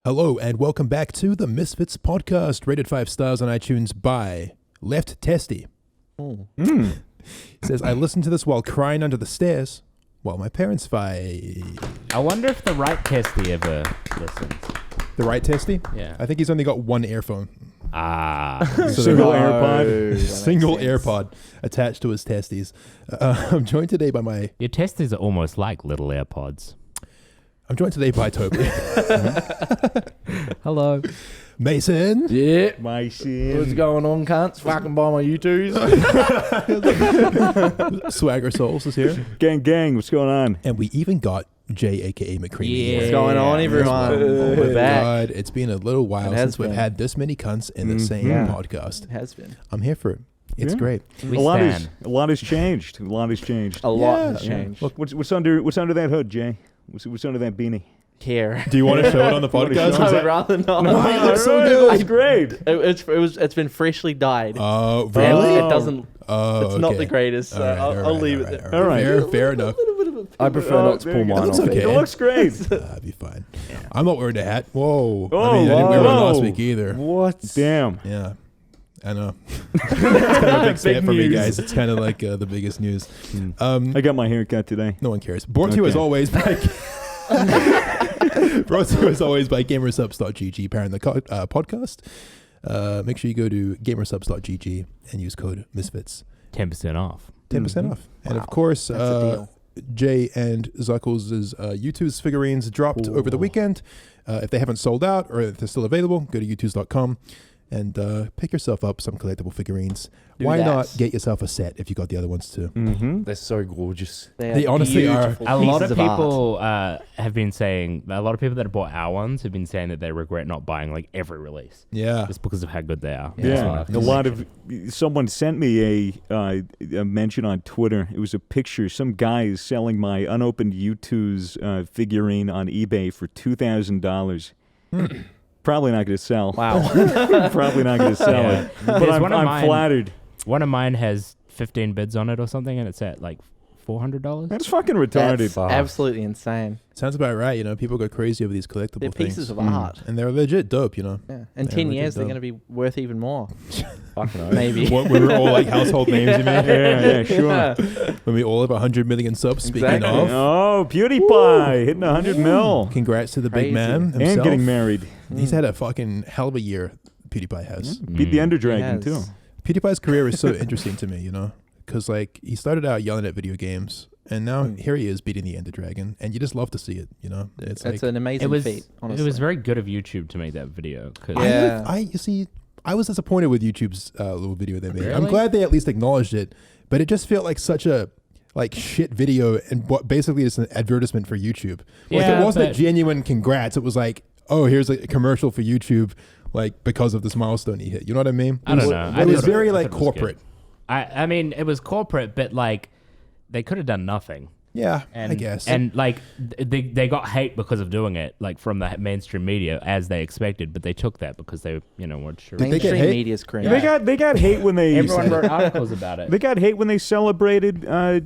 Hello and welcome back to the Misfits podcast, rated 5 stars on iTunes by Left Testy. He says, I listened to this while crying under the stairs while my parents fight. I wonder if the right Testy ever listens. The right Testy? Yeah. I think he's only got one earphone. So Single AirPod. Single AirPod attached to his testes. I'm joined today by my... Your testes are almost like little AirPods. I'm joined today by Toby. Hello. Mason. Yeah. My What's going on, cunts? Fucking buy my U2s. Swagger Souls is here. Gang, what's going on? And we even got Jay, a.k.a. McCreamy. Yeah. What's going on, everyone? We're back. God, it's been a little while since we've had this many cunts in the same podcast. It has been. I'm here for it. It's Yeah. great. We A lot stand. has changed. A lot has changed. A lot Yeah. has changed. Look, what's under that hood, Jay? What's under that beanie? Hair. Do you want to show it on the podcast? I would rather not. No, it looks so good. That's great. It's been freshly dyed. Oh, And really? It doesn't. Oh, It's not okay. the greatest. So I'll leave it there. All right. Fair enough. I prefer not to there pull you go. mine It looks off. okay. It looks great. That'd be fine. I'm not wearing a hat. Whoa. Oh, I mean, I didn't wear one whoa. last week either. What? Damn. Yeah. I know. It's kind of a big step for me, news. guys. It's kind of like the biggest news. I got my hair cut today. No one cares. Brought to you as Okay. always by... Brought to you as always by gamersubs.gg, powering the podcast. Make sure you go to gamersubs.gg and use code Misfits. 10% off. 10% off. And of Wow. course, That's a deal. Jay and Zuckles' U2's figurines dropped over the weekend. If they haven't sold out or if they're still available, go to u2s.com and pick yourself up some collectible figurines. Do Why that. not get yourself a set if you got the other ones too? Mm-hmm. They're so gorgeous. They honestly are. A lot of pieces art. people have been saying, a lot of people that have bought our ones have been saying that they regret not buying like every release. Yeah. Just because of how good they are. Yeah, That's a lot of someone sent me a mention on Twitter. It was a picture. Some guy is selling my unopened U2's figurine on eBay for $2,000. Probably not going to sell. Wow. Probably not going to sell Yeah. it. But There's I'm one of mine- flattered. One of mine has 15 bids on it or something, and it's at like $400. That's fucking retarded. That's absolutely insane. Sounds about right. You know, people go crazy over these collectible They're things. pieces of art. And they're legit dope, you know. Yeah. In They're 10 legit years, they're dope. going to be worth even more. Fucking hell. Maybe. What, we were all like household names, you mean? Yeah, sure. When we all have 100 million subs, speaking Exactly. of. Oh, PewDiePie hitting 100 mil Congrats to the big Crazy. man himself. and getting married. He's had a fucking hell of a year, PewDiePie has. Beat the Ender Dragon Yes. too. PewDiePie's career is so interesting to me, you know, because like he started out yelling at video games, and now here he is beating the Ender Dragon, and you just love to see it, you know. It's That's like an amazing feat, honestly. It was very good of YouTube to make that video. 'Cause Yeah. you see, I was disappointed with YouTube's little video they made. I'm Really? glad they at least acknowledged it, but it just felt like such a like shit video, and what basically is an advertisement for YouTube. Like Yeah, it wasn't a but- genuine congrats. It was like, oh, here's a commercial for YouTube, like because of this milestone he hit. You know what I mean? I don't know. It was very I like thought it was good. corporate. I mean, it was corporate, but like they could have done nothing. Yeah, And, I guess. And like they got hate because of doing it, like from the mainstream media as they expected, but they took that because they, weren't sure. Did they get Mainstream hate? media's cringe. They got hate when they Everyone wrote articles about it. they got hate when they celebrated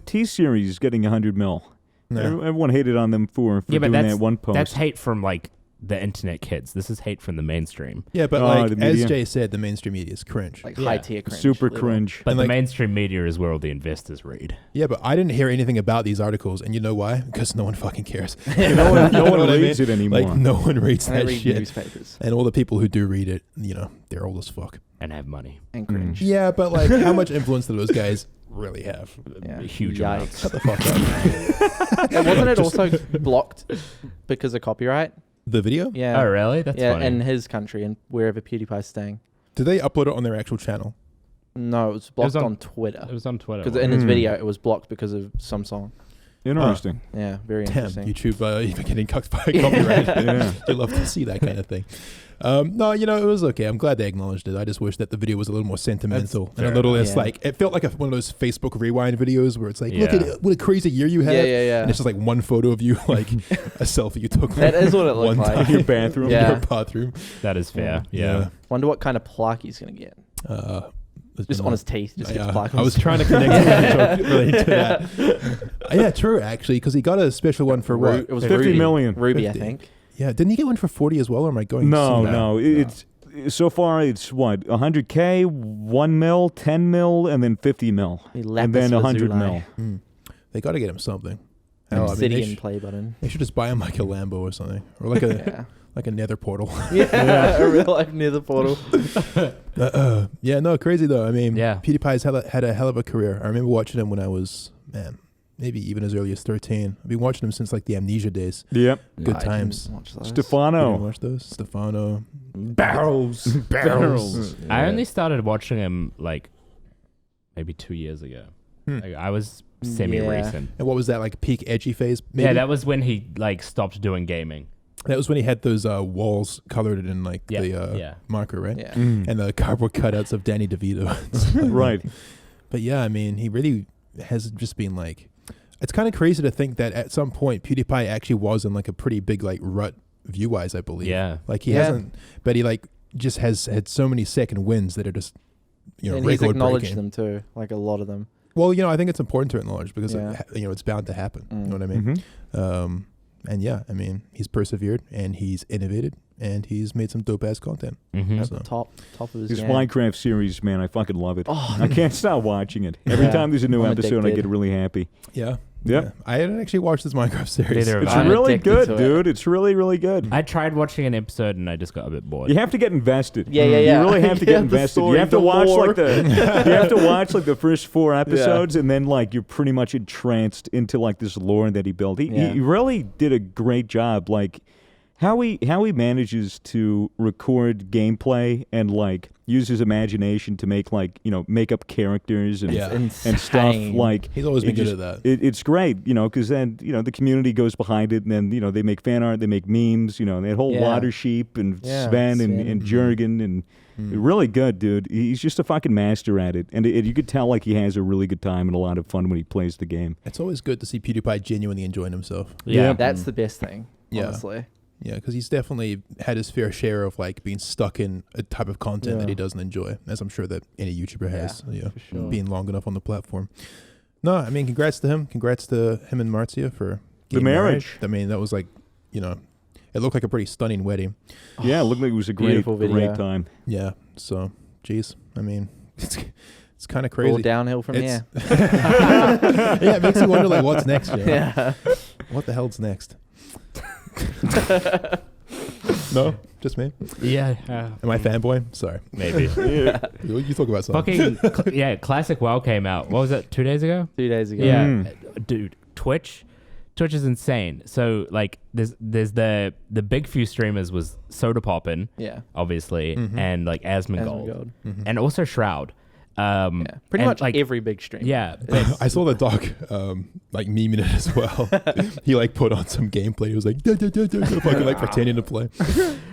T-Series getting 100 mil. No. Everyone hated on them for doing that one post. That's hate from like the internet kids. This is hate from the mainstream. Yeah, but Oh, like the as media. Jay said, the mainstream media is cringe. Like Yeah. high tier cringe. Super literal. cringe. But And, the like- mainstream media is where all the investors read. Yeah, but I didn't hear anything about these articles, and you know why? Because no one fucking cares. No one You know what I reads mean? it anymore. Like no one reads And they that read shit. newspapers And all the people who do read it, you know, they're old as fuck. And have money. and cringe. Yeah, but like, how much influence do those guys really have? Yeah. A huge Yikes. amount. Shut the fuck up. And wasn't it Just- also blocked because of copyright? The video? Yeah. Oh, really? That's yeah, funny. in his country and wherever PewDiePie's staying. Did they upload it on their actual channel? No, it was blocked on- on Twitter. it was on Twitter. Because in his video, it was blocked because of some song. Interesting. Yeah, very Damn, interesting. YouTube even getting cucked by copyright. Yeah. You love to see that kind of thing. No, you know, it was okay. I'm glad they acknowledged it. I just wish that the video was a little more sentimental and a fair little enough. less Yeah. like, it felt like one of those Facebook rewind videos where it's like, look at Yeah. it, what a crazy year you had. Yeah. And it's just like one photo of you, like a selfie you took. That is what it looked one like. time In your bathroom. in Yeah. your bathroom. That is fair. Yeah. Wonder what kind of plaque he's going to get. It's Just been on a- his teeth. Just Yeah, gets plaque. I was trying to connect that joke related to that. Yeah, true, actually, because he got a special one for what? It was 50 Ruby. million. Ruby, I 50. think. Yeah, didn't he get one for 40 as well? Or am I going? No. It's so far it's what 100K, 1 mil, 10 mil, and then 50 mil, and then 100 mil. They got to get him something. Obsidian play button. They should just buy him like a Lambo or something, or like a like a Nether portal. A real life Nether portal. Yeah, no, crazy though. I mean, Yeah. PewDiePie's had a hell of a career. I remember watching him when I was maybe even as early as 13. I've been watching him since like the Amnesia days. Yep. Good I times. didn't watch those. You didn't Stefano. watch those? Stefano. Barrels. Barrels. I only started watching him like maybe 2 years ago. Like, I was semi-recent. And what was that, like peak edgy phase? Maybe? Yeah, that was when he like stopped doing gaming. That was when he had those walls colored in like the marker, right? Yeah. And the cardboard cutouts of Danny DeVito. Right. But yeah, I mean, he really has just been like, it's kind of crazy to think that at some point PewDiePie actually was in like a pretty big like rut view-wise, I believe. Yeah. Like he hasn't, but he like just has had so many second wins that are just, And he's record acknowledged breaking. them too, like a lot of them. Well, I think it's important to acknowledge because it's bound to happen. You know what I mean? Mhm. And yeah, I mean, he's persevered and he's innovated and he's made some dope ass content. Mm-hmm. So. Top of his His game. Minecraft series, man, I fucking love it. Oh. I can't stop watching it. Every Yeah. time there's a new I'm episode, I addicted. get really happy. Yeah. Yep. Yeah. I hadn't actually watched this Minecraft series. Neither have It's I. I'm really addicted good, to it. dude. It's really, really good. I tried watching an episode and I just got a bit bored. You have to get invested. Yeah. You really have to get Yeah, the invested. story, You have to the watch lore. like you have to watch like the first 4 episodes, and then like you're pretty much entranced into like this lore that he built. He really did a great job. Like how he manages to record gameplay and like use his imagination to make like make up characters and Yeah. and stuff like. He's always been it good just- at that. It's great, because then the community goes behind it, and then they make fan art, they make memes, that whole Yeah. Water Sheep and Yeah, Sven Sven. and Jurgen and really good, dude. He's just a fucking master at it, and you could tell like he has a really good time and a lot of fun when he plays the game. It's always good to see PewDiePie genuinely enjoying himself. Yeah. That's the best thing, Yeah. honestly. Yeah, because he's definitely had his fair share of like being stuck in a type of content that he doesn't enjoy, as I'm sure that any YouTuber has. Yeah, for sure. being long enough on the platform. No, I mean, congrats to him. Congrats to him and Marzia for The getting married. marriage. I mean, that was like, it looked like a pretty stunning wedding. Yeah, it looked like it was a great, Beautiful video. great time. Yeah. So, geez, I mean, it's kind of All crazy. downhill from It's- here. Yeah, it makes you wonder like what's next. Joe? Yeah. What the hell's next? No, just me. Yeah. Am I fanboy? Sorry. Maybe. You talk about something. Fucking Classic WoW came out. What was that? 2 days ago? 2 days ago. Yeah, dude. Twitch is insane. So like, there's the big few streamers was Soda Poppin', Yeah. obviously, and like Asmongold, Asmongold. and also Shroud. Yeah. Pretty and, much like every big stream. Yeah, I saw the doc, like memeing it as well. He like put on some gameplay. He was like, fucking like pretending to play.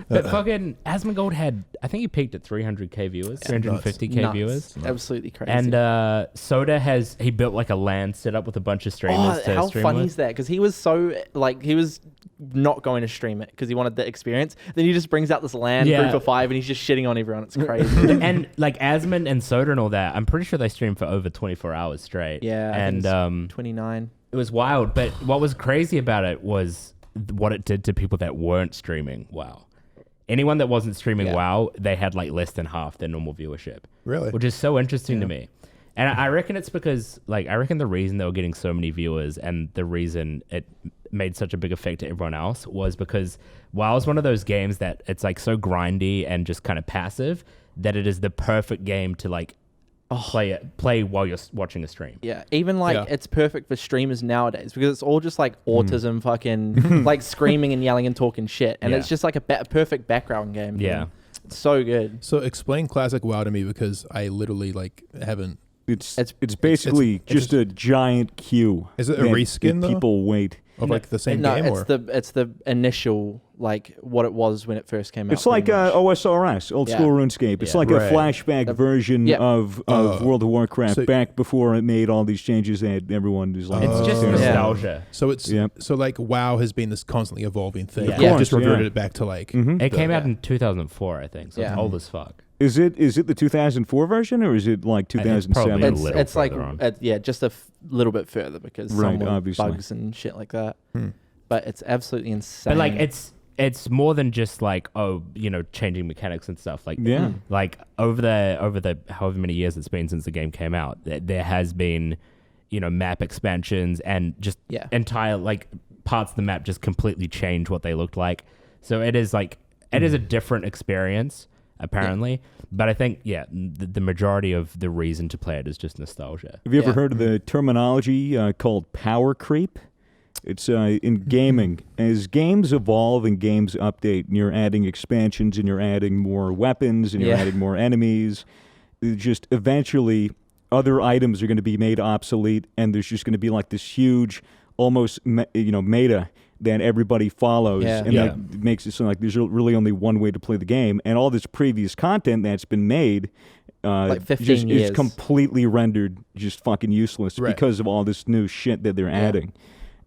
but fucking Asmongold had, I think he peaked at 300k viewers, 350k Nuts. viewers. Absolutely crazy. And Soda he built like a LAN set up with a bunch of streamers to how stream funny with. is that? Because he was so he was not going to stream it because he wanted the experience. Then he just brings out this LAN group of 5 and he's just shitting on everyone. It's crazy. And like Asmon and Soda and all that, I'm pretty sure they streamed for over 24 hours straight. Yeah, I think and it's 29. it was wild. But what was crazy about it was what it did to people that weren't streaming WoW. Anyone that wasn't streaming WoW, they had like less than half their normal viewership. Really? Which is so interesting to me. And I reckon it's because, like, I reckon the reason they were getting so many viewers and the reason it made such a big effect to everyone else was because WoW is one of those games that it's like so grindy and just kind of passive that it is the perfect game to like play while you're watching a stream. Yeah, even it's perfect for streamers nowadays because it's all just like autism, fucking like screaming and yelling and talking shit, and it's just like a perfect background game. for Yeah. them. It's so good. So explain Classic WoW to me because I literally like haven't. It's basically just a giant queue. Is it a that reskin, though? People wait. Of like the same No, game, it's or it's the initial like what it was when it first came out. It's like pretty much. OSRS, old school RuneScape. It's like Right. a flashback version of World of Warcraft so- back before it made all these changes that everyone is like. It's just nostalgia. so it's so like WoW has been this constantly evolving thing. Yeah. Of They've course, just reverted yeah. it back to like. It came out in 2004, I think. So it's Yeah. old as fuck. Is it the 2004 version or is it like It's 2007? probably little it's like further on. just a little bit further because Right, some obviously. bugs and shit like that. But it's absolutely insane. But like it's it's more than just like, changing mechanics and stuff. Like, like over the however many years it's been since the game came out, there has been, map expansions and just entire like parts of the map just completely change what they looked like. So it is like, it is a different experience apparently, but I think the majority of the reason to play it is just nostalgia. Have you ever heard of the terminology called power creep? It's in gaming. As games evolve and games update, and you're adding expansions and you're adding more weapons and you're adding more enemies, just eventually other items are going to be made obsolete, and there's just going to be like this huge, almost meta that everybody follows, and that makes it sound like there's really only one way to play the game, and all this previous content that's been made like 15 years is completely rendered just fucking useless because of all this new shit that they're adding.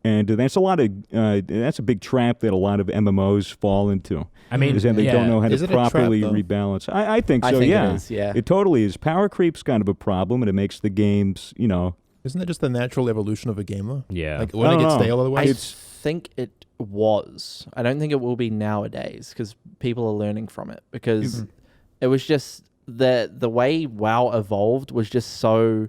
And that's that's a big trap that a lot of MMOs fall into. I mean, is that they don't know how to properly rebalance. I think so. It is, it totally is. Power creep's kind of a problem, and it makes the games, Isn't that just the natural evolution of a game, though? Yeah. Like when it gets stale, otherwise. I think it was. I don't think it will be nowadays because people are learning from it. Because it was just the way WoW evolved was just so.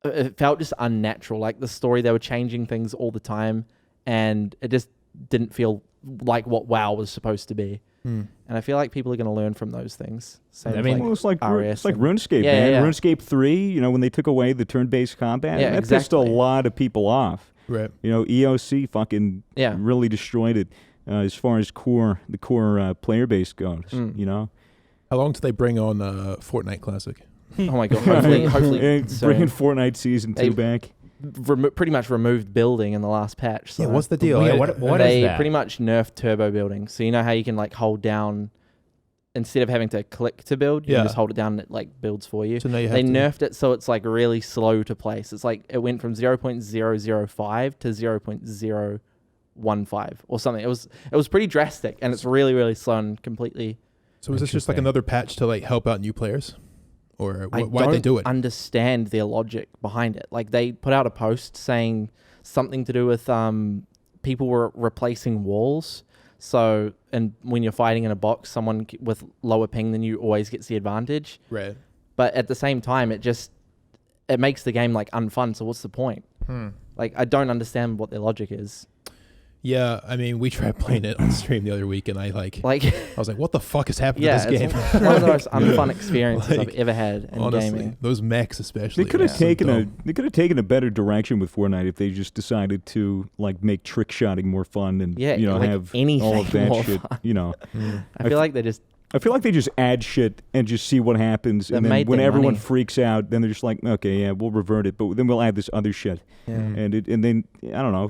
It felt just unnatural. Like the story, they were changing things all the time, and it just didn't feel like what WoW was supposed to be. And I feel like people are going to learn from those things. Same it's like RuneScape, man. Yeah. RuneScape 3, when they took away the turn-based combat, that pissed a lot of people off. Right. EOC fucking really destroyed it as far as the core player base goes. How long till they bring on Fortnite Classic? Oh my god! Hopefully, bringing Fortnite Season 2 back. Pretty much removed building in the last patch. So what's the deal? What is they that? pretty much nerfed turbo building. So you know how you can like hold down instead of having to click to build, you can just hold it down and it like builds for you. So now they nerfed it so it's like really slow to place. It's like it went from 0.005 to 0.015 or something. It was pretty drastic, and it's really, really slow and completely. So is this just like another patch to like help out new players? Or why'd they do it? I don't understand their logic behind it. Like they put out a post saying something to do with people were replacing walls. So, and when you're fighting in a box, someone with lower ping than you always gets the advantage. Right. But at the same time, it makes the game like unfun. So what's the point? Like I don't understand what their logic is. Yeah, I mean, we tried playing it on stream the other week, and I was like, what the fuck has happened to this game? It's one of the most unfun experiences I've ever had in honestly, gaming. Those mechs especially. They could have taken a better direction with Fortnite if they just decided to like make trick shotting more fun and have all of that shit. I feel like they just. I feel like they just add shit and just see what happens, and then when everyone freaks out, then they're just like, okay, yeah, we'll revert it, but then we'll add this other shit, and then I don't know.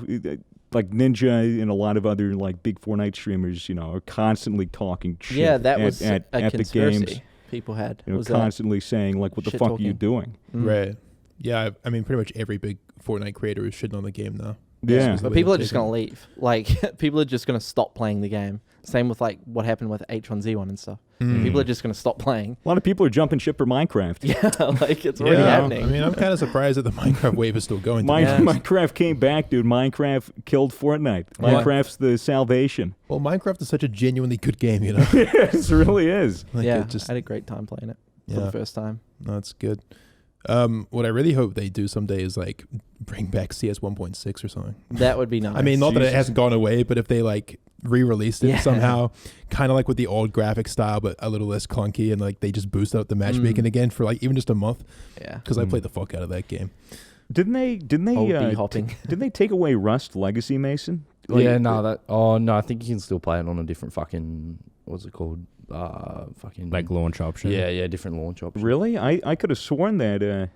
Like Ninja and a lot of other like big Fortnite streamers, are constantly talking shit. Yeah, that was at a Epic conspiracy Games. People had constantly saying like, "What the fuck are you doing?" Right. Yeah, I mean, pretty much every big Fortnite creator is shitting on the game now. Yeah, but people are just going to leave. Like people are just going to stop playing the game. Same with like what happened with H1Z1 and stuff. People are just going to stop playing. A lot of people are jumping ship for Minecraft. Yeah, like it's already happening. I mean, I'm kind of surprised that the Minecraft wave is still going. Minecraft came back, dude. Minecraft killed Fortnite. Minecraft's the salvation. Well, Minecraft is such a genuinely good game, It really is. Like I had a great time playing it for the first time. No, that's good. What I really hope they do someday is like bring back CS 1.6 or something. That would be nice. I mean, not that it hasn't gone away, but if they like re-released it somehow, kind of like with the old graphic style, but a little less clunky, and like they just boost out the matchmaking again for like even just a month. Yeah, because I played the fuck out of that game. Didn't they take away Rust Legacy, Mason? Like, I think you can still play it on a different fucking what's it called? Like launch option. Yeah, different launch option. Really? I could have sworn that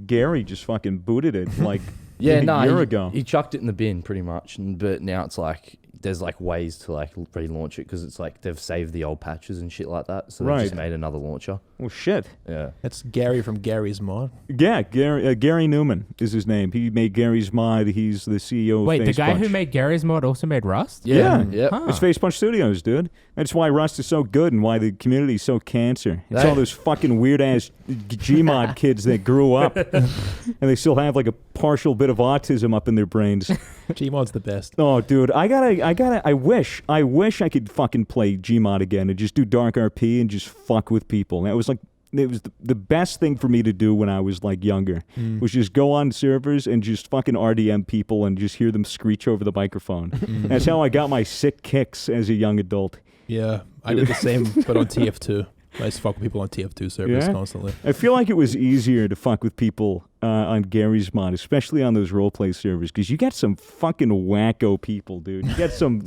Gary just fucking booted it like a year ago. He chucked it in the bin pretty much, but now it's like there's like ways to like relaunch it because it's like they've saved the old patches and shit like that, so they just made another launcher. Well, shit. Yeah, that's Gary from Gary's Mod. Yeah, Gary Newman is his name. He made Gary's Mod. He's the CEO of Wait, Face the guy Punch. who made Gary's Mod also made Rust? Yeah. Huh. It's Face Punch Studios, dude. That's why Rust is so good and why the community is so cancer. It's all those fucking weird-ass Gmod kids that grew up and they still have like a partial bit of autism up in their brains. Gmod's the best. Oh, dude, I wish I could fucking play Gmod again and just do Dark RP and just fuck with people. That was like, it was the best thing for me to do when I was like younger, was just go on servers and just fucking RDM people and just hear them screech over the microphone. That's how I got my sick kicks as a young adult. Yeah, I did the same, but on TF2. I used to fuck with people on TF2 servers constantly. I feel like it was easier to fuck with people on Gary's mod, especially on those roleplay servers, because you get some fucking wacko people, dude. You get some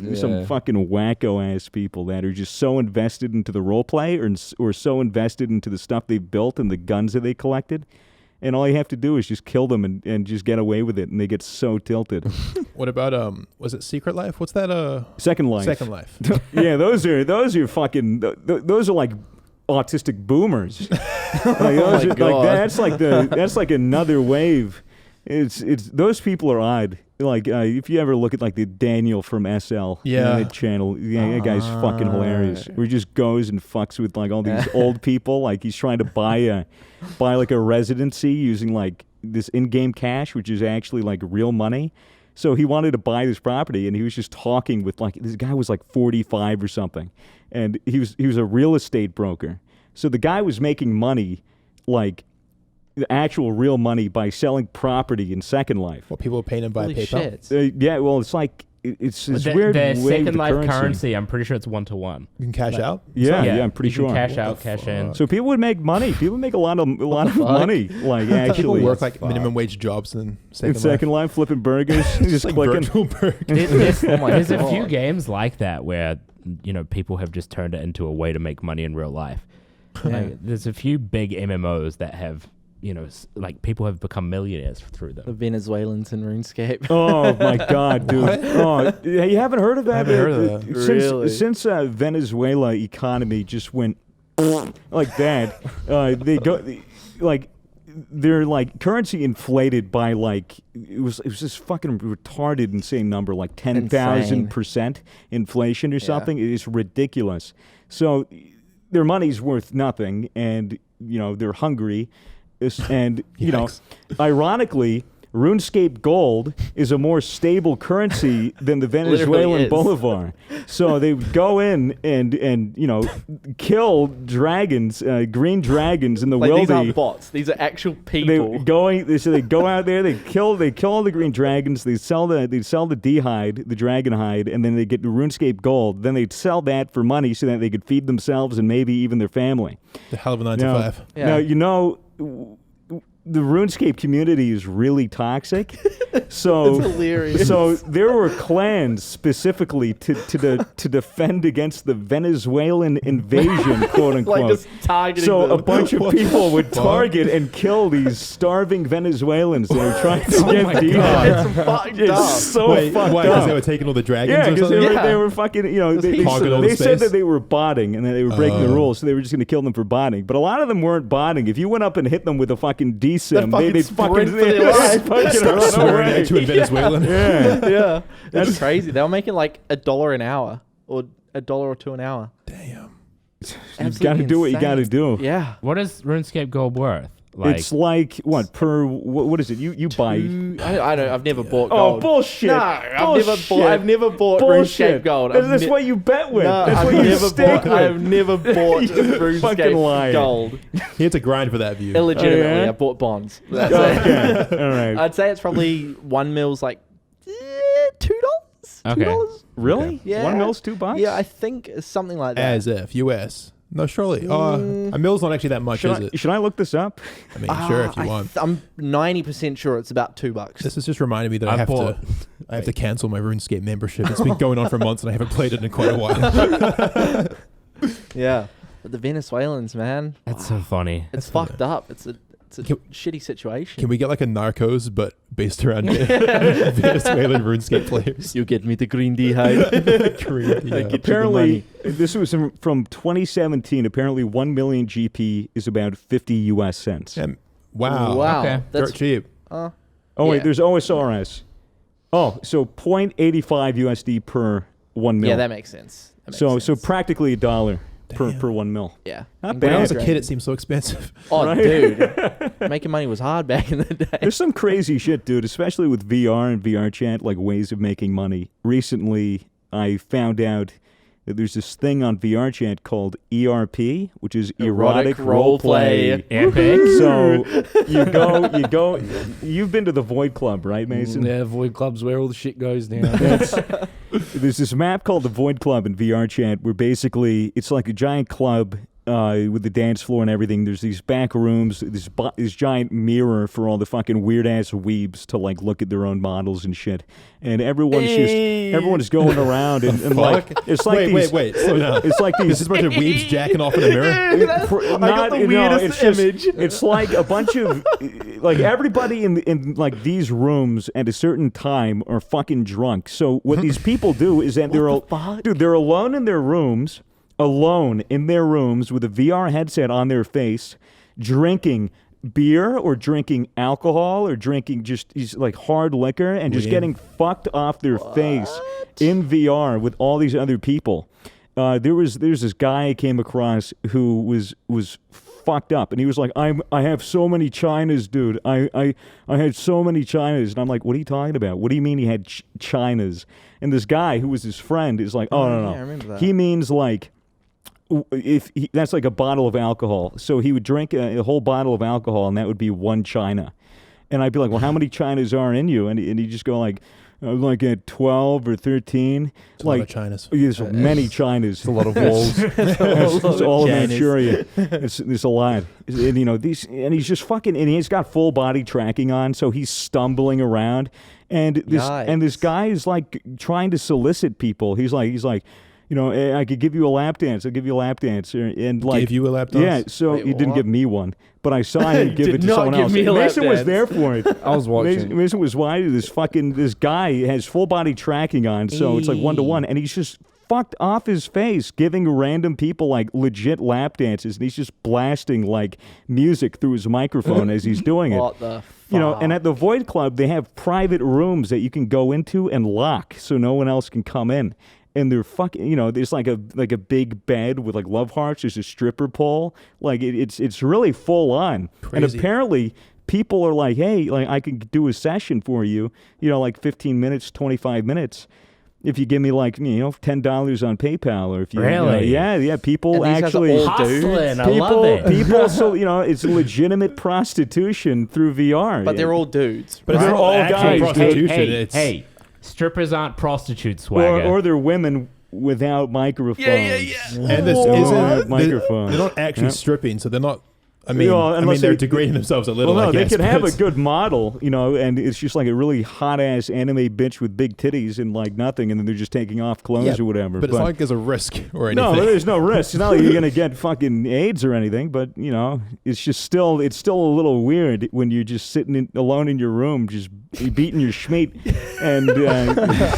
fucking wacko ass people that are just so invested into the roleplay or so invested into the stuff they built and the guns that they collected. And all you have to do is just kill them and just get away with it, and they get so tilted. What about was it Secret Life? What's that? Second Life. Second Life. Yeah, those are fucking. Those are like autistic boomers. That's like another wave. It's those people are odd. Like if you ever look at like the Daniel from SL channel, that guy's fucking hilarious. Where he just goes and fucks with like all these old people. Like he's trying to buy like a residency using like this in-game cash, which is actually like real money. So he wanted to buy this property, and he was just talking with like this guy was like 45 or something, and he was a real estate broker. So the guy was making money, like the actual real money, by selling property in Second Life. What people are paying him by Holy PayPal? shit. Yeah, well, it's like it's this weird the way with Second the Life currency. I'm pretty sure it's 1-to-1. You can cash out? Yeah, I'm pretty sure. You can cash out, cash in. So people would make money. People would make a lot of money. Like People actually, work like minimum wage jobs in Second Life, flipping burgers, just like clicking. virtual burgers. There's a few games like that where people have just turned it into a way to make money in real life. Like, there's a few big MMOs that have like people have become millionaires through The them. Venezuelans in RuneScape. Oh my God, dude! Oh, you haven't heard of that? I haven't heard of that. Really? Since Venezuela economy just went like that, they go like their like currency inflated by like it was this fucking retarded insane number, like 10,000% inflation or something. It's ridiculous. So their money's worth nothing, and they're hungry. And ironically, RuneScape Gold is a more stable currency than the Venezuelan Bolivar. So they would go in and kill dragons, green dragons in the Like wildy. these aren't bots. These are actual people. They go out there, they kill all the green dragons, they sell the D-hide, the dragon hide, and then they get the RuneScape Gold. Then they'd sell that for money so that they could feed themselves and maybe even their family. The hell of a 9 to 5. Yeah. Now, the RuneScape community is really toxic. So It's hilarious. So there were clans specifically to defend against the Venezuelan invasion, quote unquote. Like just targeting So them. a bunch of people would target and kill these starving Venezuelans that were trying to get D-hide. It's fucked It's up. so Wait, fucked why? up. Because they were taking all the dragons Yeah, or because something? they were fucking, they Hogging all they the said space? that they were botting and that they were breaking the rules, so they were just going to kill them for botting. But a lot of them weren't botting. If you went up and hit them with a fucking D-sim, they'd sprint for their life. fucking Start run swearing away. at you in Venezuelan. Yeah. Yeah, that's crazy. They were making like $1 an hour or $1 or $2 an hour. Damn. You've got to do what you got to do. Yeah. What is RuneScape Gold worth? Like, It's like what per what is it? You buy? I don't. I've never bought Oh gold. bullshit! No, I've never bought Bullshit. RuneScape Gold. That's what you bet with. No, That's I've what you never stake bought. with. I've never bought You fucking liar. RuneScape Gold. He had to grind for that view. Illegitimately, Oh, yeah? I bought bonds. That's it. Okay, all right. I'd say it's probably 1 mil's like $2. Okay. $2. Really? Yeah. 1 mil's $2? Yeah, I think it's something like that. As if. US. No, surely. A mill's not actually that much, is it? Should I look this up? I mean, sure, if you want. I'm 90% sure it's about $2. This is just reminding me that I I have to cancel my RuneScape membership. It's been going on for months and I haven't played it in quite a while. Yeah. But the Venezuelans, man. that's so funny. It's fucked up. It's a Can- shitty situation. Can we get like a Narcos, but based around Venezuelan RuneScape players? You get me the green D-hide. Green, yeah. Apparently, this was from 2017. Apparently, 1 million GP is about 50 US cents. Yeah, wow. Wow. Okay. Dirt cheap. Oh wait, yeah. there's OSRS. Oh, so 0.85 USD per 1 mil. Yeah, that makes sense. So practically $1 per 1 mil. Yeah. Not When I bad. was a kid, it seemed so expensive. Oh, Right? dude. Making money was hard back in the day. There's some crazy shit, dude, especially with VR and VR chat, like ways of making money. Recently, I found out that there's this thing on VR chat called ERP, which is erotic role play. Epic. So you go. You've been to the Void Club, right, Mason? Yeah, Void Club's where all the shit goes down. There's this map called the Void Club in VR chat where basically it's like a giant club with the dance floor and everything. There's these back rooms, this giant mirror for all the fucking weird ass weebs to like look at their own models and shit. And everyone's going around and like it's like Wait, slow down. It's like these. This is a bunch of weebs jacking off in the mirror. I got the weirdest image. It's like a bunch of like everybody in like these rooms at a certain time are fucking drunk. So what these people do is that they're alone in their rooms. Alone in their rooms with a VR headset on their face, drinking beer or drinking alcohol or drinking just like hard liquor and just getting fucked off their face in VR with all these other people. There's this guy I came across who was fucked up, and he was like, I have so many Chinas, dude. I had so many Chinas, and I'm like, what are you talking about? What do you mean he had Chinas? And this guy who was his friend is like, oh no, I remember that. he means like. That's like a bottle of alcohol. So he would drink a whole bottle of alcohol, and that would be 1 China. And I'd be like, well, how many Chinas are in you? And he'd just go like at 12 or 13. It's a lot of Chinas. There's many Chinas. It's a lot of walls. It's all of Manchuria. It's a lot. And, you know, and he's just fucking, and he's got full body tracking on, so he's stumbling around. And this guy is like trying to solicit people. He's like, you know, I could give you a lap dance. I'll give you a lap dance. And like, Gave you a lap dance? Yeah, so Wait, he didn't what? give me one, but I saw him give Did it to not someone give else. me a lap Mason was dance. there for it. I was watching. Mason was watching. This guy has full body tracking on, so it's like 1-to-1, and he's just fucked off his face, giving random people like legit lap dances, and he's just blasting like music through his microphone as he's doing it. What the fuck? You know, and at the Void Club, they have private rooms that you can go into and lock so no one else can come in. And they're fucking, you know, there's like a big bed with like love hearts. There's a stripper pole. Like it's really full on. Crazy. And apparently people are like, hey, like I can do a session for you, you know, like 15 minutes, 25 minutes. If you give me like, you know, $10 on PayPal, or if you, Really? yeah, people And these guys are actually all Hustling. I love it. people, so you know, it's legitimate prostitution through VR. But they're all dudes. But They're it's all actual guys, dude. prostitution. Hey, strippers aren't prostitutes, swagger. or they're women without microphones. And this What? isn't Microphones. They're not actually Yeah. stripping, so they're not. I mean, Well, unless they're they- degrading themselves a little. Well, no, I they guess, could have a but- good model, you know, and it's just like a really hot ass anime bitch with big titties and like nothing, and then they're just taking off clothes Yeah, or whatever. But it's not like there's a risk or anything. no, there's no risk. It's not like you're gonna get fucking AIDS or anything, but you know, it's still a little weird when you're just sitting alone in your room, just beating your schmeat, and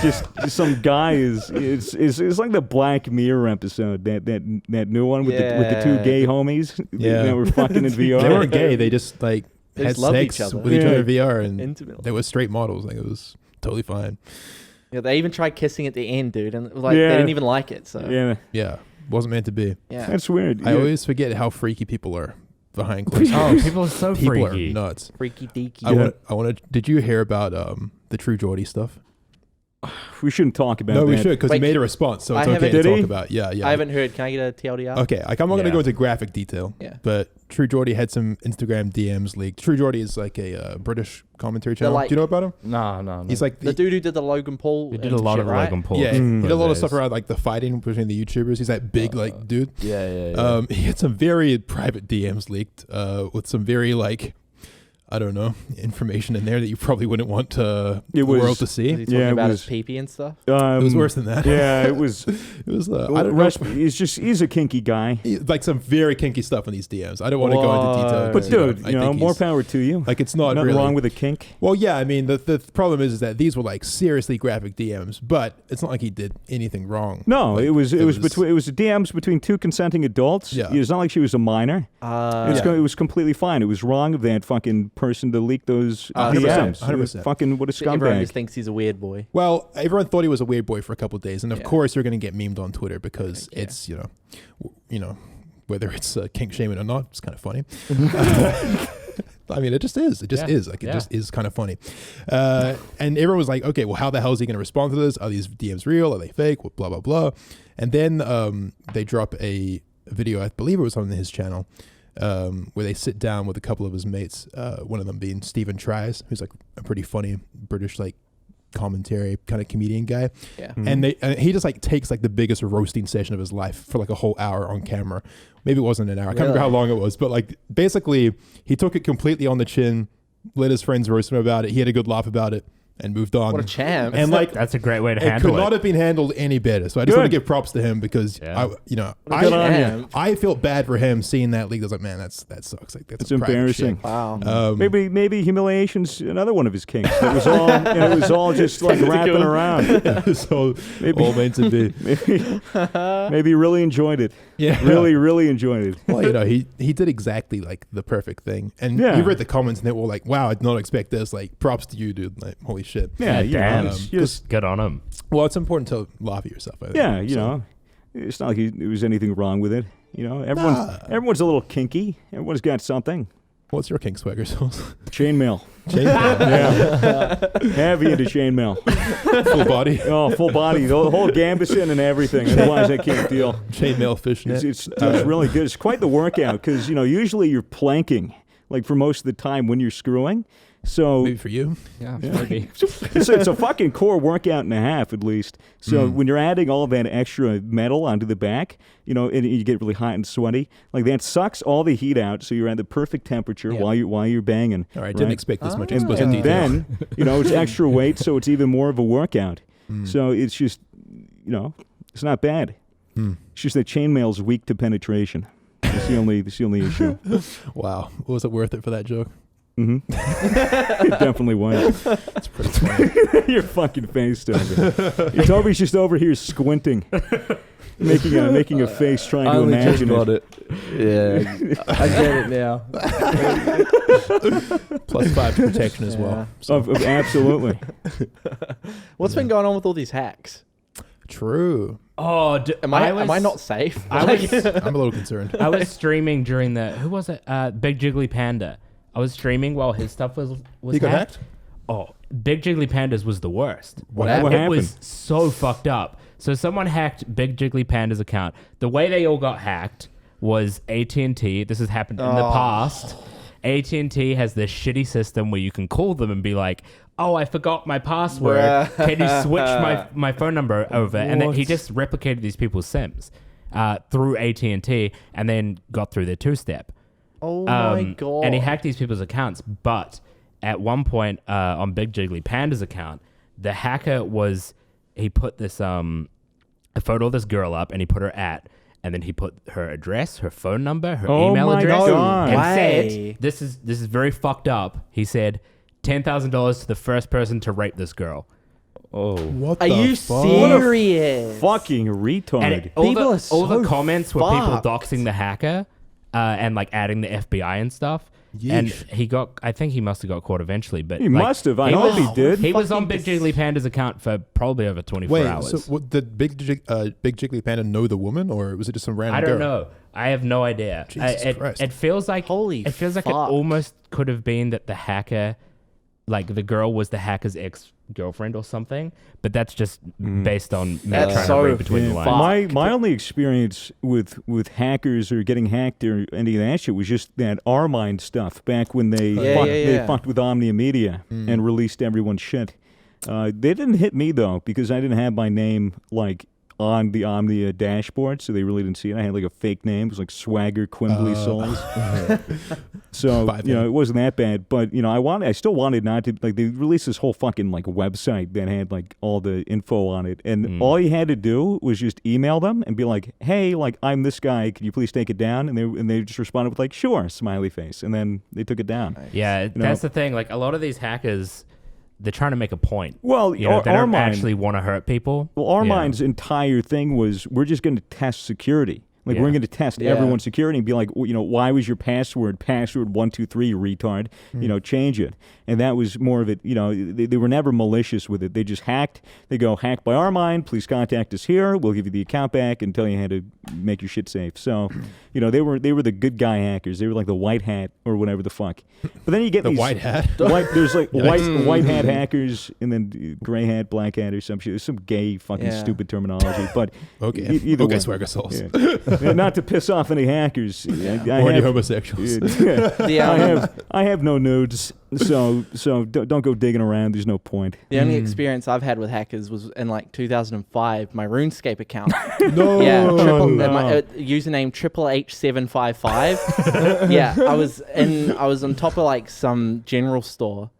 just some guy it's like the Black Mirror episode, that new one with the two gay homies Yeah. that were fucking in VR. They weren't gay. They just like They had just loved sex each other. with each Yeah. other in VR, and Intimately. they were straight models. Like it was totally fine. Yeah, they even tried kissing at the end, dude, and like Yeah. they didn't even like it. So Yeah, Yeah, wasn't meant to be. yeah. that's weird. I Yeah. always forget how freaky people are behind closed Oh, doors. people are so People freaky. are nuts. Freaky deaky. I want to. Did you hear about the True Geordie stuff? We shouldn't talk about No, that. we should, because he Wait, made a response, so I it's okay haven't- to Did talk he? about. Yeah, yeah. I haven't heard. Can I get a TLDR? Okay, like I'm not gonna Yeah. go into graphic detail. Yeah. But True Geordie had some Instagram DMs leaked. True Geordie is like a British commentary channel. like- Do you know about him? No. He's like The dude who did the Logan Paul. They did a and lot shit, of right? Logan Paul. Yeah, he did a lot of stuff days. around like the fighting between the YouTubers. He's that big like dude. Yeah. He had some very private DMs leaked with some very like, I don't know, information in there that you probably wouldn't want the world to Was see. he talking Yeah, it about was- his pee-pee and stuff? It was worse than that. Yeah, it was. It was. I don't know. He's a kinky guy. Like some very kinky stuff in these DMs. I don't want to go into detail. Whoa. But 'cause, dude, I you know, think more he's- power to you. Like it's not Nothing really wrong with a kink. Well, yeah, I mean the problem is that these were like seriously graphic DMs, but it's not like he did anything wrong. No, Like, it was DMs between two consenting adults. Yeah. It's not like she was a minor. Yeah. It was completely fine. It was wrong of that fucking person to leak those 100%, DMs. 100%. Fucking what a Everyone scumbag. just thinks he's a weird boy. Well, everyone thought he was a weird boy for a couple of days, and of Yeah. course you're going to get memed on Twitter because Yeah. it's whether it's kink shaming or not, it's kind of funny. I mean, it just is. It just is. Like, it just is kind of funny. And everyone was like, okay, well, how the hell is he going to respond to this? Are these DMs real? Are they fake? Well, blah, blah, blah. And then they drop a video, I believe it was on his channel, where they sit down with a couple of his mates, one of them being Stephen Tries, who's like a pretty funny British, like, commentary kind of comedian guy. Yeah. And he just like takes like the biggest roasting session of his life for like a whole hour on camera. Maybe it wasn't an hour. I can't remember how long it was, but like basically he took it completely on the chin, let his friends roast him about it. He had a good laugh about it and moved on. What a champ. And like That's a great way to it handle could it. not have been handled any better. So I just want to give props to him because Yeah. Good on him. I felt bad for him seeing that leak. I was like, man, that sucks. Like that's It's some private embarrassing. shit. Wow. Maybe humiliation's another one of his kinks. It was all just like wrapping around. So all meant to be. Maybe he really enjoyed it. Yeah. Really enjoyed it. Well, he did exactly like the perfect thing. And Yeah. you read the comments and they were like, wow, I did not expect this. Like, props to you, dude. Like, holy shit. Yeah, you know, damn. it's Um, just Good on him. Well, it's important to laugh at yourself. I think. yeah, you So- know, it's not like there was anything wrong with it. You know, everyone's a little kinky. Everyone's got something. What's your kink swagger sauce? Chainmail. Chainmail. Yeah. Heavy into chainmail. Full body. Oh, full body. The whole gambeson and everything. Otherwise, I can't deal. Chainmail fishnet. It's really good. It's quite the workout because, you know, usually you're planking, like for most of the time when you're screwing. So Maybe for you. Yeah, maybe. it's a fucking core workout and a half at least. So when you're adding all that extra metal onto the back, you know, and you get really hot and sweaty, like that sucks all the heat out. So you're at the perfect temperature while you're banging. All right. Didn't expect this much And, explicit and detail. then, you know, it's extra weight, so it's even more of a workout. So it's just, you know, it's not bad. It's just that chainmail's weak to penetration. That's the only issue. Wow. Was it worth it for that joke? It definitely was. It's pretty funny. Your fucking face, Toby. Toby's just over here squinting, making a face, trying I to only just imagine got it. it. Yeah, I get it now. +5 to protection as Yeah. well. So, Of absolutely. What's been going on with all these hacks? true. Oh, Am I not safe? I was I'm a little concerned. I was streaming during the who was it? Big Jiggly Panda. I was streaming while his stuff was He got hacked. hacked? Oh, Big Jiggly Panda's was the worst. What happened? It was so fucked up. So someone hacked Big Jiggly Panda's account. The way they all got hacked was AT&T. This has happened in the past. AT&T has this shitty system where you can call them and be like, "Oh, I forgot my password. Can you switch my phone number over?" And then he just replicated these people's SIMs through AT&T and then got through their two-step. Oh my god! And he hacked these people's accounts. But at one point on Big Jiggly Panda's account, the hacker he put this a photo of this girl up and he put her at, and then he put her address, her phone number, her Oh email my address, God. and Way. said, "This is very fucked up." He said, $10,000 to the first person to rape this girl. Oh, What Are the you fuck? serious? Fucking retard. And People are all the so comments were fucked. people doxing the hacker and like adding the FBI and stuff. And Yeesh. I think he must have got caught eventually. But He like, must have. I he hope was- he did. He was on Fucking Big Jiggly Panda's account for probably over 24 Wait, hours. so what, did Big Jiggly Panda know the woman, or was it just some random I don't girl? know. I have no idea. Jesus Christ. It feels like Holy it feels like it fuck. almost could have been that the hacker, like the girl was the hacker's ex-girlfriend or something. But that's just based on me That's trying so to read between the fucked. lines. My only experience with hackers or getting hacked or any of that shit was just that Armind stuff back when they they fucked with Omnia Media and released everyone's shit. They didn't hit me though because I didn't have my name like on the Omnia dashboard, so they really didn't see it. I had like a fake name. It was like Swagger Quimbley Souls. So, you know, it wasn't that bad. But, you know, I still wanted not to, like, they released this whole fucking, like, website that had, like, all the info on it. And all you had to do was just email them and be like, hey, like, I'm this guy. Can you please take it down? And they just responded with, like, sure, smiley face. And then they took it down. Yeah, know? that's the thing. Like a lot of these hackers, they're trying to make a point. Well, You know, they don't Armind- actually want to hurt people. Well, Armind's entire thing was we're just going to test security. Like, Yeah. we're going to test Yeah. everyone's security and be like, why was your password 123, retard? Change it. And that was more of it. They were never malicious with it. They just hacked. They go, hacked by our mind. Please contact us here. We'll give you the account back and tell you how to make your shit safe. So, they were the good guy hackers. They were like the white hat or whatever the fuck. But then you get The these white hat. there's like white hat hackers and then gray hat, black hat or some shit. There's some gay fucking stupid terminology. But Okay. either way. Swagger souls. Yeah, not to piss off any hackers. I Or any have, homosexuals. I have no nudes, so don't go digging around. There's no point. The only experience I've had with hackers was in like 2005, my RuneScape account. No. Yeah, no. my username H755. Yeah, I was on top of like some general store,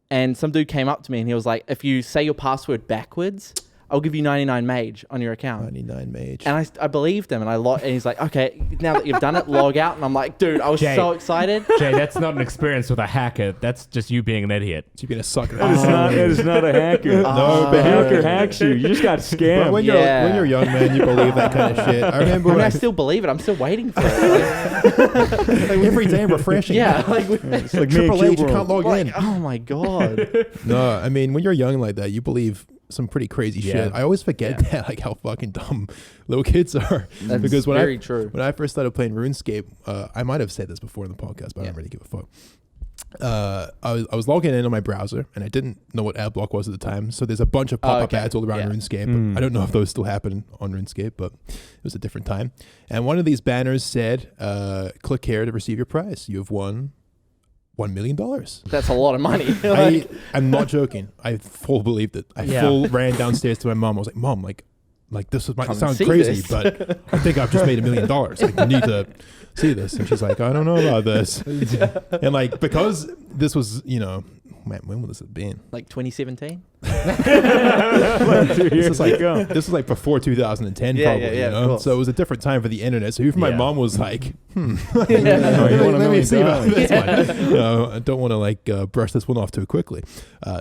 and some dude came up to me and he was like, "If you say your password backwards, I'll give you 99 mage on your account." 99 mage. And I believed him, and and he's like, "Okay, now that you've done it, log out." And I'm like, "Dude, I was Jay. so excited." Jay, that's not an experience with a hacker. That's just you being an idiot. You've been a sucker. That is not a hacker. No, The but hacker hacks you. You just got But scammed. when Yeah. you're young, man, you believe that kind of shit. I remember I mean, when I still believe it. I'm still waiting for it. like, every day I'm refreshing. Yeah, like, It's like me and Triple H, you Cube can't World. log in. like, oh my god. No, I mean, when you're young like that, you believe some pretty crazy Yeah. shit. I always forget that, like how fucking dumb little kids are. That's because very true. when I first started playing RuneScape, I might have said this before in the podcast, but I don't really give a fuck. I was logging in on my browser, and I didn't know what ad block was at the time. So there's a bunch of pop-up okay. ads all around Yeah. RuneScape. I don't know if those still happen on RuneScape, but it was a different time. And one of these banners said, "Click here to receive your prize. You have won $1 million." That's a lot of money. Like, I'm not joking. I full believed it. I full ran downstairs to my mom. I was like, "Mom, like this might Come sound see crazy, this." but I think I've just made $1 million. Like, you need to see this." And she's like, "I don't know about this." And like, because this was, man, when would this have been? like 2017. This is like before 2010, Yeah, probably. yeah, of course. So it was a different time for the internet. So even my Yeah. mom was like, Oh, you want $1 let me see about million? this one. I don't want to like brush this one off too quickly.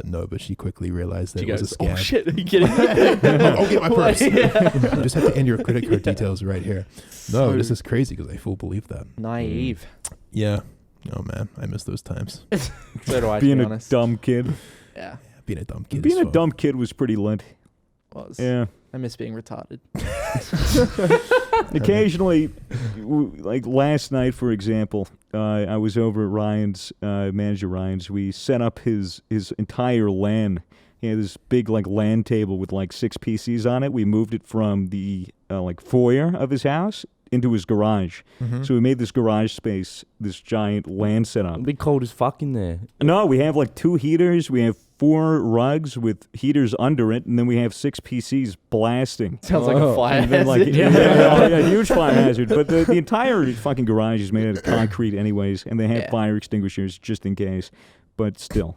No, but she quickly realized that She it was goes, a scam. "Oh shit, are you kidding me?" I'll get my purse. Yeah. You just have to enter your credit card details right here. No, So this is crazy because I full believe that. Naive. Yeah. Oh man, I miss those times. So do I, Being to be a honest. dumb kid. Yeah, Being a dumb kid. Being is a fun. dumb kid was pretty lit. was. Yeah. I miss being retarded. Occasionally, like last night, for example, I was over at Ryan's, manager Ryan's. We set up his entire LAN. He had this big like LAN table with like 6 PCs on it. We moved it from the like foyer of his house into his garage. So we made this garage space, this giant LAN setup. It'll be cold as fuck in there. No, we have like 2 heaters. We have 4 rugs with heaters under it, and then we have 6 PCs blasting. Sounds like a fire And then, like, hazard. yeah, huge fire hazard. But the entire fucking garage is made out of concrete, anyways, and they have Yeah. fire extinguishers just in case. But still,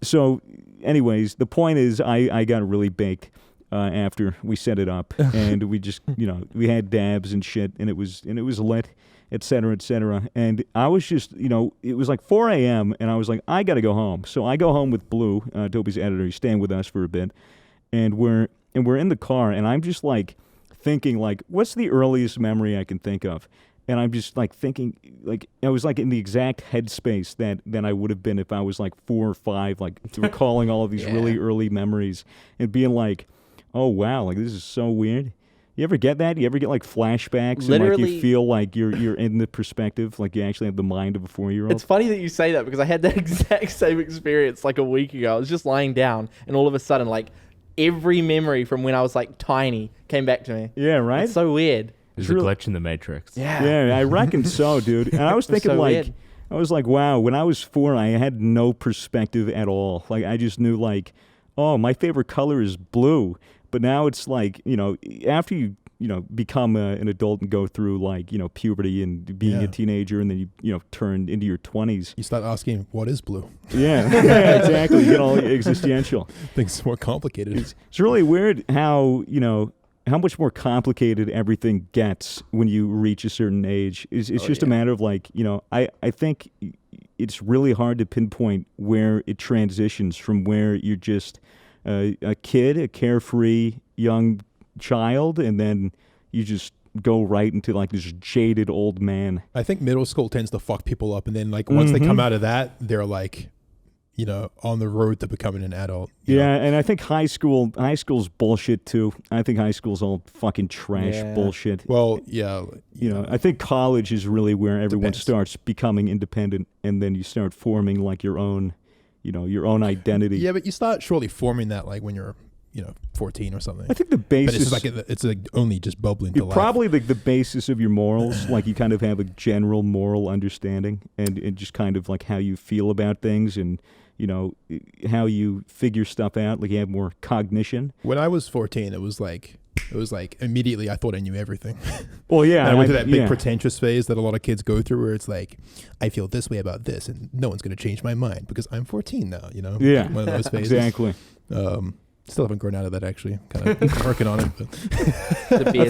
so, anyways, the point is, I got really baked after we set it up, and we just, we had dabs and shit, and it was lit, et cetera, et cetera. And I was just, it was like 4 a.m., and I was like, I got to go home. So I go home with Blue, Toby's editor. He's staying with us for a bit. And we're in the car, and I'm just like thinking, like, what's the earliest memory I can think of? And I'm just like thinking, like, I was like in the exact headspace that I would have been if I was like 4 or 5, like recalling all of these really early memories and being like, oh wow, like this is so weird. You ever get that? You ever get like flashbacks and like Literally- you feel like you're in the perspective, like you actually have the mind of a 4-year-old? It's funny that you say that because I had that exact same experience like a week ago. I was just lying down, and all of a sudden, like, every memory from when I was like tiny came back to me. Yeah, right? It's so weird. There's a glitch in the matrix. Yeah, I reckon so, dude. And I was thinking, so like, weird. I was like, wow, when I was 4, I had no perspective at all. Like, I just knew, like, oh, my favorite color is blue. But now it's like, after you, become an adult and go through, like, puberty and being a teenager, and then you turn into your 20s. You start asking, what is blue? Yeah, exactly. You get all existential. Things more complicated. It's really weird how, how much more complicated everything gets when you reach a certain age. It's just a matter of like, I think it's really hard to pinpoint where it transitions from where you're just a kid, a carefree young child, and then you just go right into like this jaded old man. I think middle school tends to fuck people up, and then like once they come out of that, they're like, you know, on the road to becoming an adult. Yeah, and I think high school's bullshit too. I think high school's all fucking trash bullshit. Well, yeah. You know, I think college is really where everyone Depends. starts becoming independent, and then you start forming like your own, you know, your own identity. Yeah, but you start surely forming that like when you're, you know, 14 or something. I think the But basis, it's like only just bubbling to life. probably the basis of your morals, like you kind of have a general moral understanding, and just kind of like how you feel about things, and you know how you figure stuff out. Like you have more cognition. When I was 14, it was like immediately I thought I knew everything. Well, yeah, And I went through that big pretentious phase that a lot of kids go through, where it's like, I feel this way about this, and no one's going to change my mind because I'm 14 now. You know, Yeah, one of those phases. exactly. Still haven't grown out of that, actually. Kind of working on it. But. The beer's I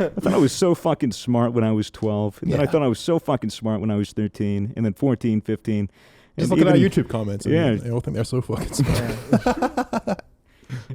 thought I was so fucking smart when I was 12, and then I Yeah. thought I was so fucking smart when I was 13, and then 14, 15. Just and look at our even- YouTube comments. Yeah. I don't think they're so fucking smart.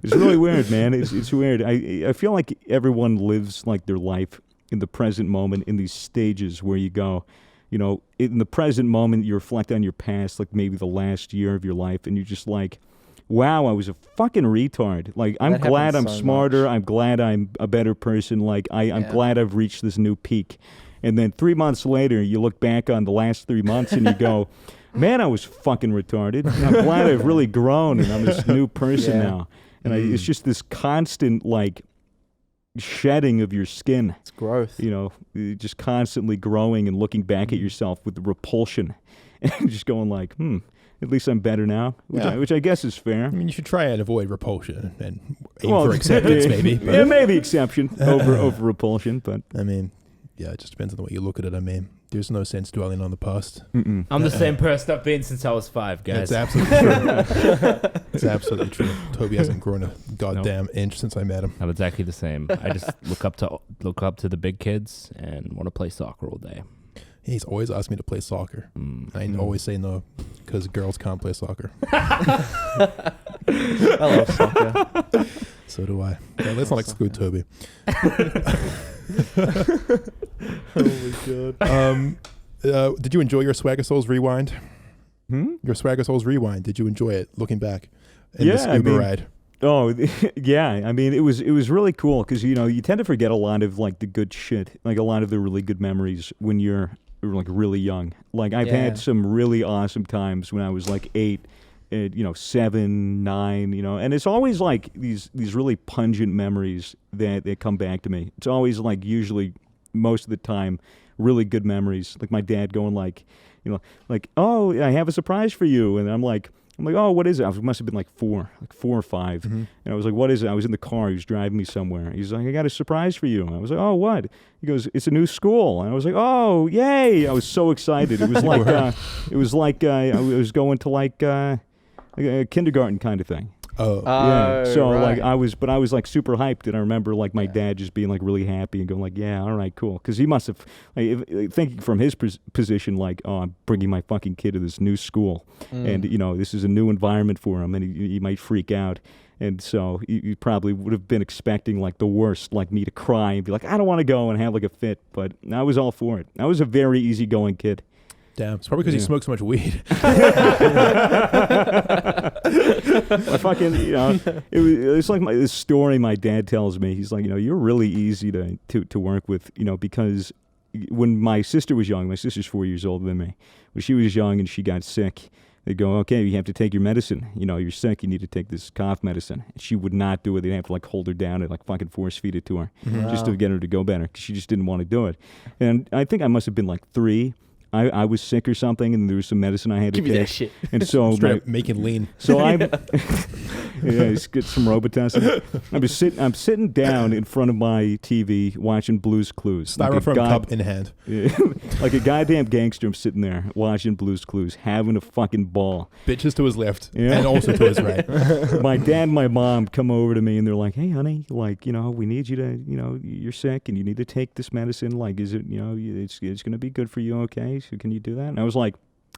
It's really weird, man. It's weird. I feel like everyone lives like their life in the present moment in these stages where you go, you know, in the present moment you reflect on your past, like maybe the last year of your life, and you're just like, wow, I was a fucking retard. Like, I'm That glad I'm happens so smarter. much. I'm glad I'm a better person. Like, I'm Yeah. glad I've reached this new peak. And then 3 months later, you look back on the last 3 months and you go, man, I was fucking retarded. I'm glad I've really grown and I'm this new person Yeah. now. And it's just this constant, like, shedding of your skin. It's growth. You know, just constantly growing and looking back at yourself with repulsion. And just going like, at least I'm better now, which I guess is fair. I mean, you should try and avoid repulsion and aim for acceptance, maybe. But, Yeah, maybe exception over repulsion, but I mean, yeah, it just depends on the way you look at it. I mean, there's no sense dwelling on the past. mm-mm. I'm the same person I've been since I was 5, guys. It's absolutely true. It's absolutely true. Toby hasn't grown a goddamn inch since I met him. I'm exactly the same. I just look up to the big kids and want to play soccer all day. He's always asked me to play soccer. I always say no because girls can't play soccer. I love soccer. So do I. Yeah, let's not exclude Toby. Oh my god. Did you enjoy your Swagger Souls Rewind? Hmm? Your Swagger Souls Rewind. Did you enjoy it? Looking back, in Yeah, this I Uber mean- ride. Oh, yeah. I mean, it was really cool because, you know, you tend to forget a lot of, like, the good shit, like a lot of the really good memories when you're, like, really young. Like, I've Yeah. had some really awesome times when I was, like, 8, 7, 9, you know, and it's always, like, these really pungent memories that come back to me. It's always, like, usually, most of the time, really good memories. Like, my dad going, like, you know, like, oh, I have a surprise for you. And I'm like, oh, what is it? I must have been like 4 or 5. Mm-hmm. And I was like, what is it? I was in the car. He was driving me somewhere. He's like, I got a surprise for you. And I was like, oh, what? He goes, it's a new school. And I was like, oh, yay. I was so excited. It was like, I was going to like a kindergarten kind of thing. Oh, Yeah. So right. like I was like super hyped, and I remember like my dad just being like really happy and going like, yeah, all right, cool, because he must have thinking from his position like, oh, I'm bringing my fucking kid to this new school, and you know this is a new environment for him, and he might freak out. And so you probably would have been expecting like the worst, like me to cry and be like, I don't want to go and have like a fit. But I was all for it. I was a very easygoing kid. damn. It's probably because you smoke so much weed. I fucking, you know, it's like this story my dad tells me. He's like, you know, you're really easy to work with, you know, because when my sister was young, my sister's 4 years older than me. When she was young and she got sick, they go, okay, you have to take your medicine. You know, you're sick, you need to take this cough medicine. And she would not do it. They'd have to like hold her down and like fucking force feed it to her just to get her to go better because she just didn't want to do it. And I think I must have been like 3. I was sick or something, and there was some medicine I had to Give me take. that shit. And so Straight up making lean. So I'm, just get some Robitussin. I'm sitting down in front of my TV watching Blue's Clues. Styrofoam cup in hand. Like a goddamn gangster. I'm sitting there watching Blue's Clues, having a fucking ball. Bitches to his left Yeah. and also to his right. My dad and my mom come over to me and they're like, hey, honey, like, you know, we need you to, you know, you're sick and you need to take this medicine. Like, is it, you know, it's going to be good for you, okay? So can you do that? And I was like,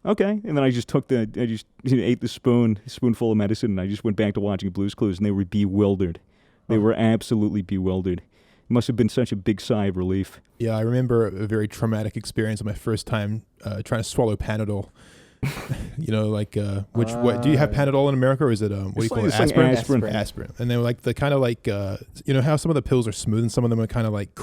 okay. And then I just ate the spoonful of medicine, and I just went back to watching Blue's Clues, and they were bewildered. They were absolutely bewildered. must have been such a big sigh of relief. Yeah, I remember a very traumatic experience on my first time trying to swallow Panadol. What do you have Panadol in America, or is it what do you call it? Aspirin. And they were like the kind of like how some of the pills are smooth and some of them are kind of like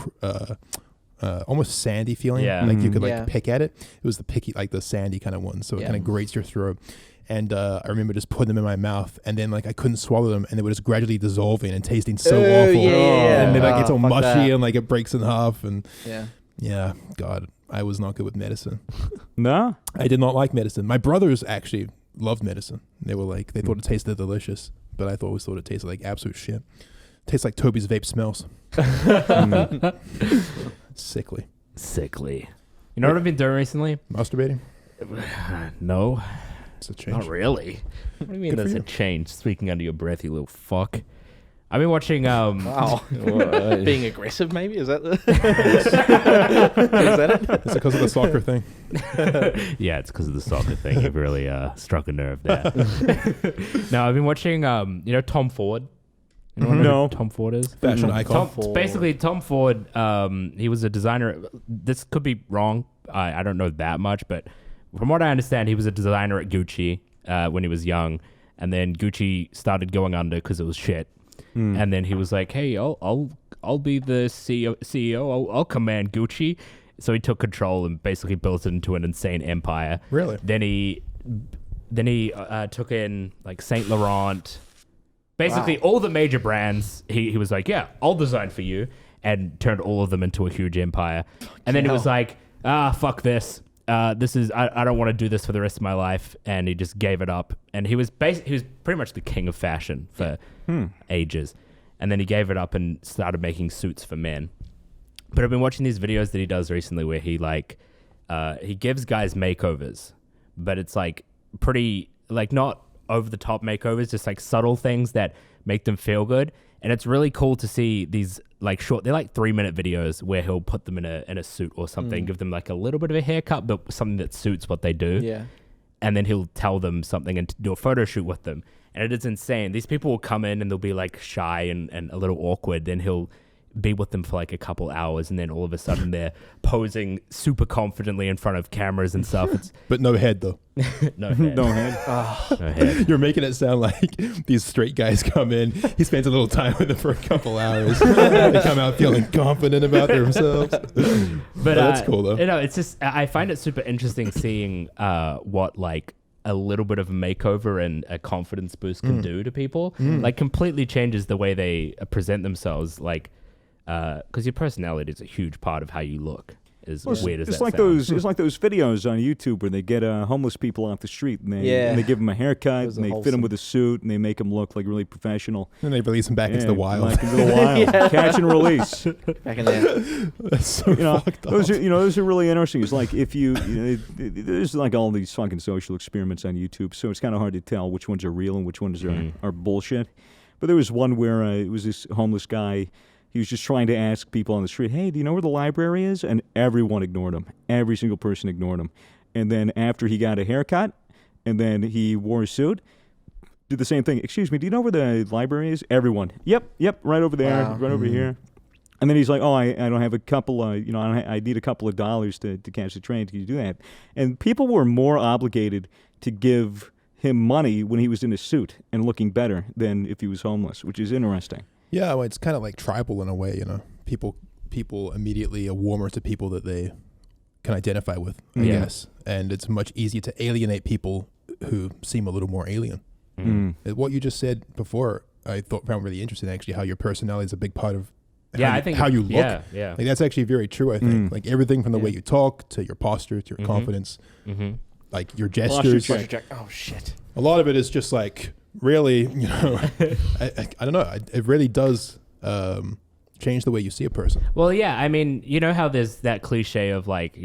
almost sandy feeling. Yeah. Like you could like pick at it. It was the picky, like the sandy kind of one, so it kind of grates your throat. And I remember just putting them in my mouth, and then like I couldn't swallow them, and they were just gradually dissolving and tasting so awful. Yeah. And then like it's all mushy that. and like it breaks in half. And Yeah. God, I was not good with medicine. No? I did not like medicine. My brothers actually loved medicine. They were like, they thought it tasted delicious, but I always thought it tasted like absolute shit. Tastes like Toby's vape smells. Sickly. You know what I've been doing recently? Masturbating? No, It's a change. not really. What do you mean Good for there's a you. change? Speaking under your breath, you little fuck. I've been watching. Wow. Being aggressive, maybe? Is that is that it? It's because of the soccer thing. Yeah, it's because of the soccer thing. You've really struck a nerve there. No, I've been watching. Tom Ford. You know No. who Tom Ford is? Fashion icon. Basically, Tom Ford. He was a designer. This could be wrong. I don't know that much, but from what I understand, he was a designer at Gucci when he was young, and then Gucci started going under because it was shit. And then he was like, "Hey, I'll be the CEO. I'll command Gucci." So he took control and basically built it into an insane empire. Really? Then he took in like Saint Laurent, basically all the major brands. He was like, "Yeah, I'll design for you," and turned all of them into a huge empire. And then he was like, "Fuck this. This is I don't want to do this for the rest of my life," and he just gave it up. And he was pretty much the king of fashion for ages, and then he gave it up and started making suits for men. But I've been watching these videos that he does recently where he he gives guys makeovers, but it's like pretty like not over the top makeovers, just like subtle things that make them feel good. And it's really cool to see these like short, they're like 3-minute videos where he'll put them in a suit or something, give them like a little bit of a haircut, but something that suits what they do. Yeah. And then he'll tell them something and do a photo shoot with them. And it is insane. These people will come in and they'll be like shy and a little awkward. Then he'll be with them for like a couple hours, and then all of a sudden they're posing super confidently in front of cameras and stuff. It's But no head though. no head. No head. No head. You're making it sound like these straight guys come in. He spends a little time with them for a couple hours. They come out feeling confident about themselves. But that's cool though. It's just I find it super interesting seeing what like a little bit of a makeover and a confidence boost can do to people. Like completely changes the way they present themselves. Like because your personality is a huge part of how you look. As weird as It's that like sounds. those videos on YouTube where they get homeless people off the street and they give them a haircut Those and are they fit wholesome. them with a suit and they make them look like really professional. And they release them back into the wild. Like into the wild. Catch and release. Back in there. That's so fucked up. Those are really interesting. It's like if there's like all these fucking social experiments on YouTube, so it's kind of hard to tell which ones are real and which ones are bullshit. But there was one where it was this homeless guy. He was just trying to ask people on the street, "Hey, do you know where the library is?" And everyone ignored him. Every single person ignored him. And then after he got a haircut, and then he wore a suit, did the same thing. "Excuse me, do you know where the library is?" Everyone, yep, right over there, Wow. right over here. And then he's like, "Oh, I don't have a couple, I need a couple of dollars to catch the train. Can you do that?" And people were more obligated to give him money when he was in a suit and looking better than if he was homeless, which is interesting. Yeah, well, it's kind of like tribal in a way, People immediately are warmer to people that they can identify with, I guess. And it's much easier to alienate people who seem a little more alien. What you just said before, I found really interesting, actually, how your personality is a big part of how you look. Yeah. Like that's actually very true, I think. Like everything from the way you talk to your posture to your confidence, like your gestures. Oh shit. A lot of it is just like really, I don't know. It really does change the way you see a person. Well, yeah. I mean, you know how there's that cliche of like,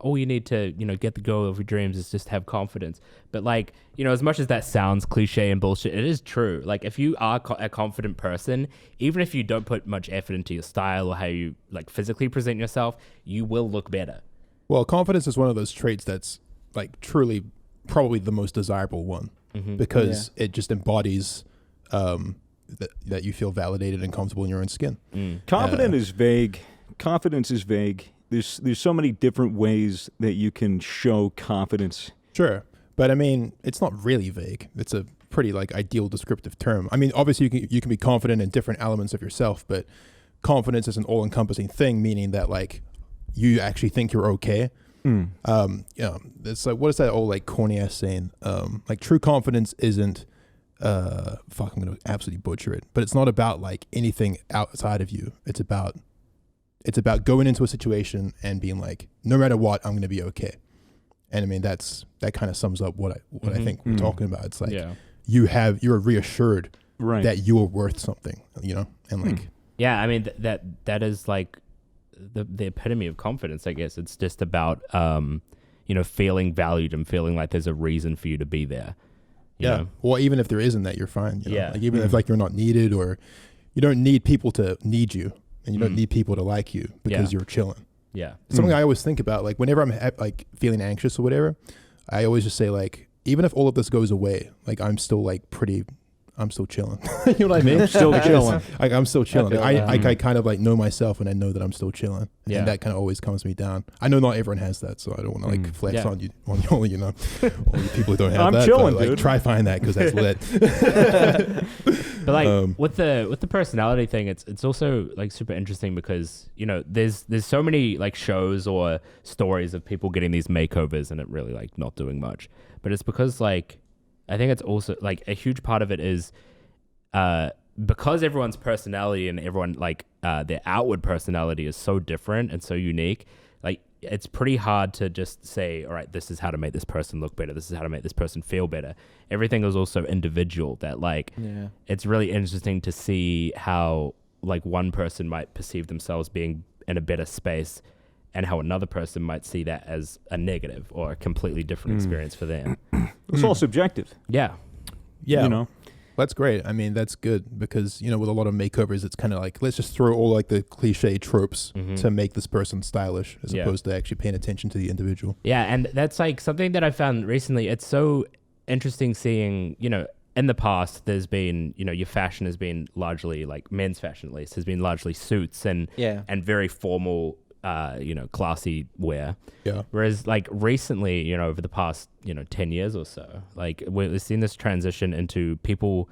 all you need to, get the goal of your dreams is just have confidence. But like, as much as that sounds cliche and bullshit, it is true. Like if you are a confident person, even if you don't put much effort into your style or how you like physically present yourself, you will look better. Well, confidence is one of those traits that's like truly probably the most desirable one because it just embodies that you feel validated and comfortable in your own skin. Confidence is vague. Confidence is vague. There's so many different ways that you can show confidence. Sure, but I mean, it's not really vague. It's a pretty like ideal descriptive term. I mean, obviously you can be confident in different elements of yourself, but confidence is an all-encompassing thing, meaning that like you actually think you're okay. It's like, what is that old like corny ass saying? Like true confidence isn't I'm gonna absolutely butcher it, but it's not about like anything outside of you. It's about going into a situation and being like, no matter what, I'm gonna be okay. And I mean, that kind of sums up what I think we're talking about. It's like you're reassured that you are worth something, and like yeah, I mean that is like the epitome of confidence, I guess. It's just about feeling valued and feeling like there's a reason for you to be there. You know? Or even if there isn't, that you're fine. Like even if like you're not needed, or you don't need people to need you, and you don't need people to like you because you're chilling. Yeah. Something I always think about, like whenever I'm like feeling anxious or whatever, I always just say like, even if all of this goes away, like I'm still chilling. You know what I mean? Still chilling. Like I'm still chilling. I kind of like know myself, and I know that I'm still chilling. Yeah. And that kind of always calms me down. I know not everyone has that, so I don't want to like flex on you, on all you people who don't have that. I'm chilling, but, like, dude. try find that because that's lit. But like with the personality thing, it's also like super interesting because there's so many like shows or stories of people getting these makeovers and it really like not doing much. But it's because like I think it's also like a huge part of it is because everyone's personality and everyone like their outward personality is so different and so unique. Like it's pretty hard to just say, all right, this is how to make this person look better. This is how to make this person feel better. Everything is also individual. That like it's really interesting to see how like one person might perceive themselves being in a better space, and how another person might see that as a negative or a completely different experience for them. It's all subjective. Yeah. That's great. I mean, that's good because, with a lot of makeovers, it's kind of like, let's just throw all like the cliche tropes to make this person stylish as opposed to actually paying attention to the individual. Yeah. And that's like something that I found recently. It's so interesting seeing, in the past, there's been, your fashion has been largely like men's fashion, at least, has been largely suits and very formal, classy wear. Yeah. Whereas like recently, over the past, 10 years or so, like we've seen this transition into people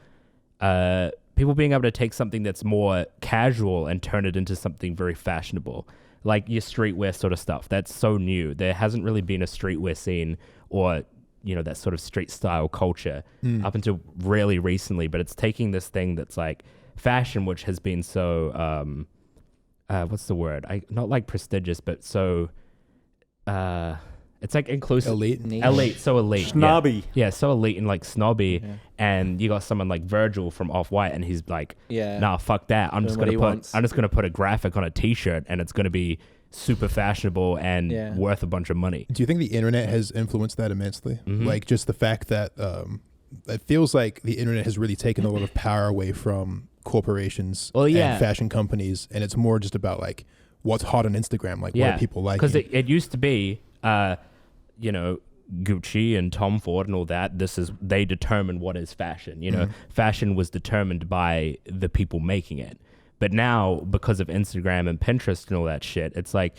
being able to take something that's more casual and turn it into something very fashionable, like your streetwear sort of stuff. That's so new. There hasn't really been a streetwear scene or, that sort of street style culture up until really recently, but it's taking this thing that's like fashion, which has been so, what's the word? Not like prestigious, but so it's like inclusive. Elite, so elite. Snobby. Yeah, so elite and like snobby. Yeah. And you got someone like Virgil from Off-White and he's like, nah, fuck that. I'm just gonna put a graphic on a t-shirt and it's gonna be super fashionable and worth a bunch of money. Do you think the internet has influenced that immensely? Like just the fact that it feels like the internet has really taken a lot of power away from corporations and fashion companies, and it's more just about like what's hot on Instagram, like what are people like? Because it used to be Gucci and Tom Ford and all that, they determine what is fashion. Fashion was determined by the people making it. But now, because of Instagram and Pinterest and all that shit, it's like,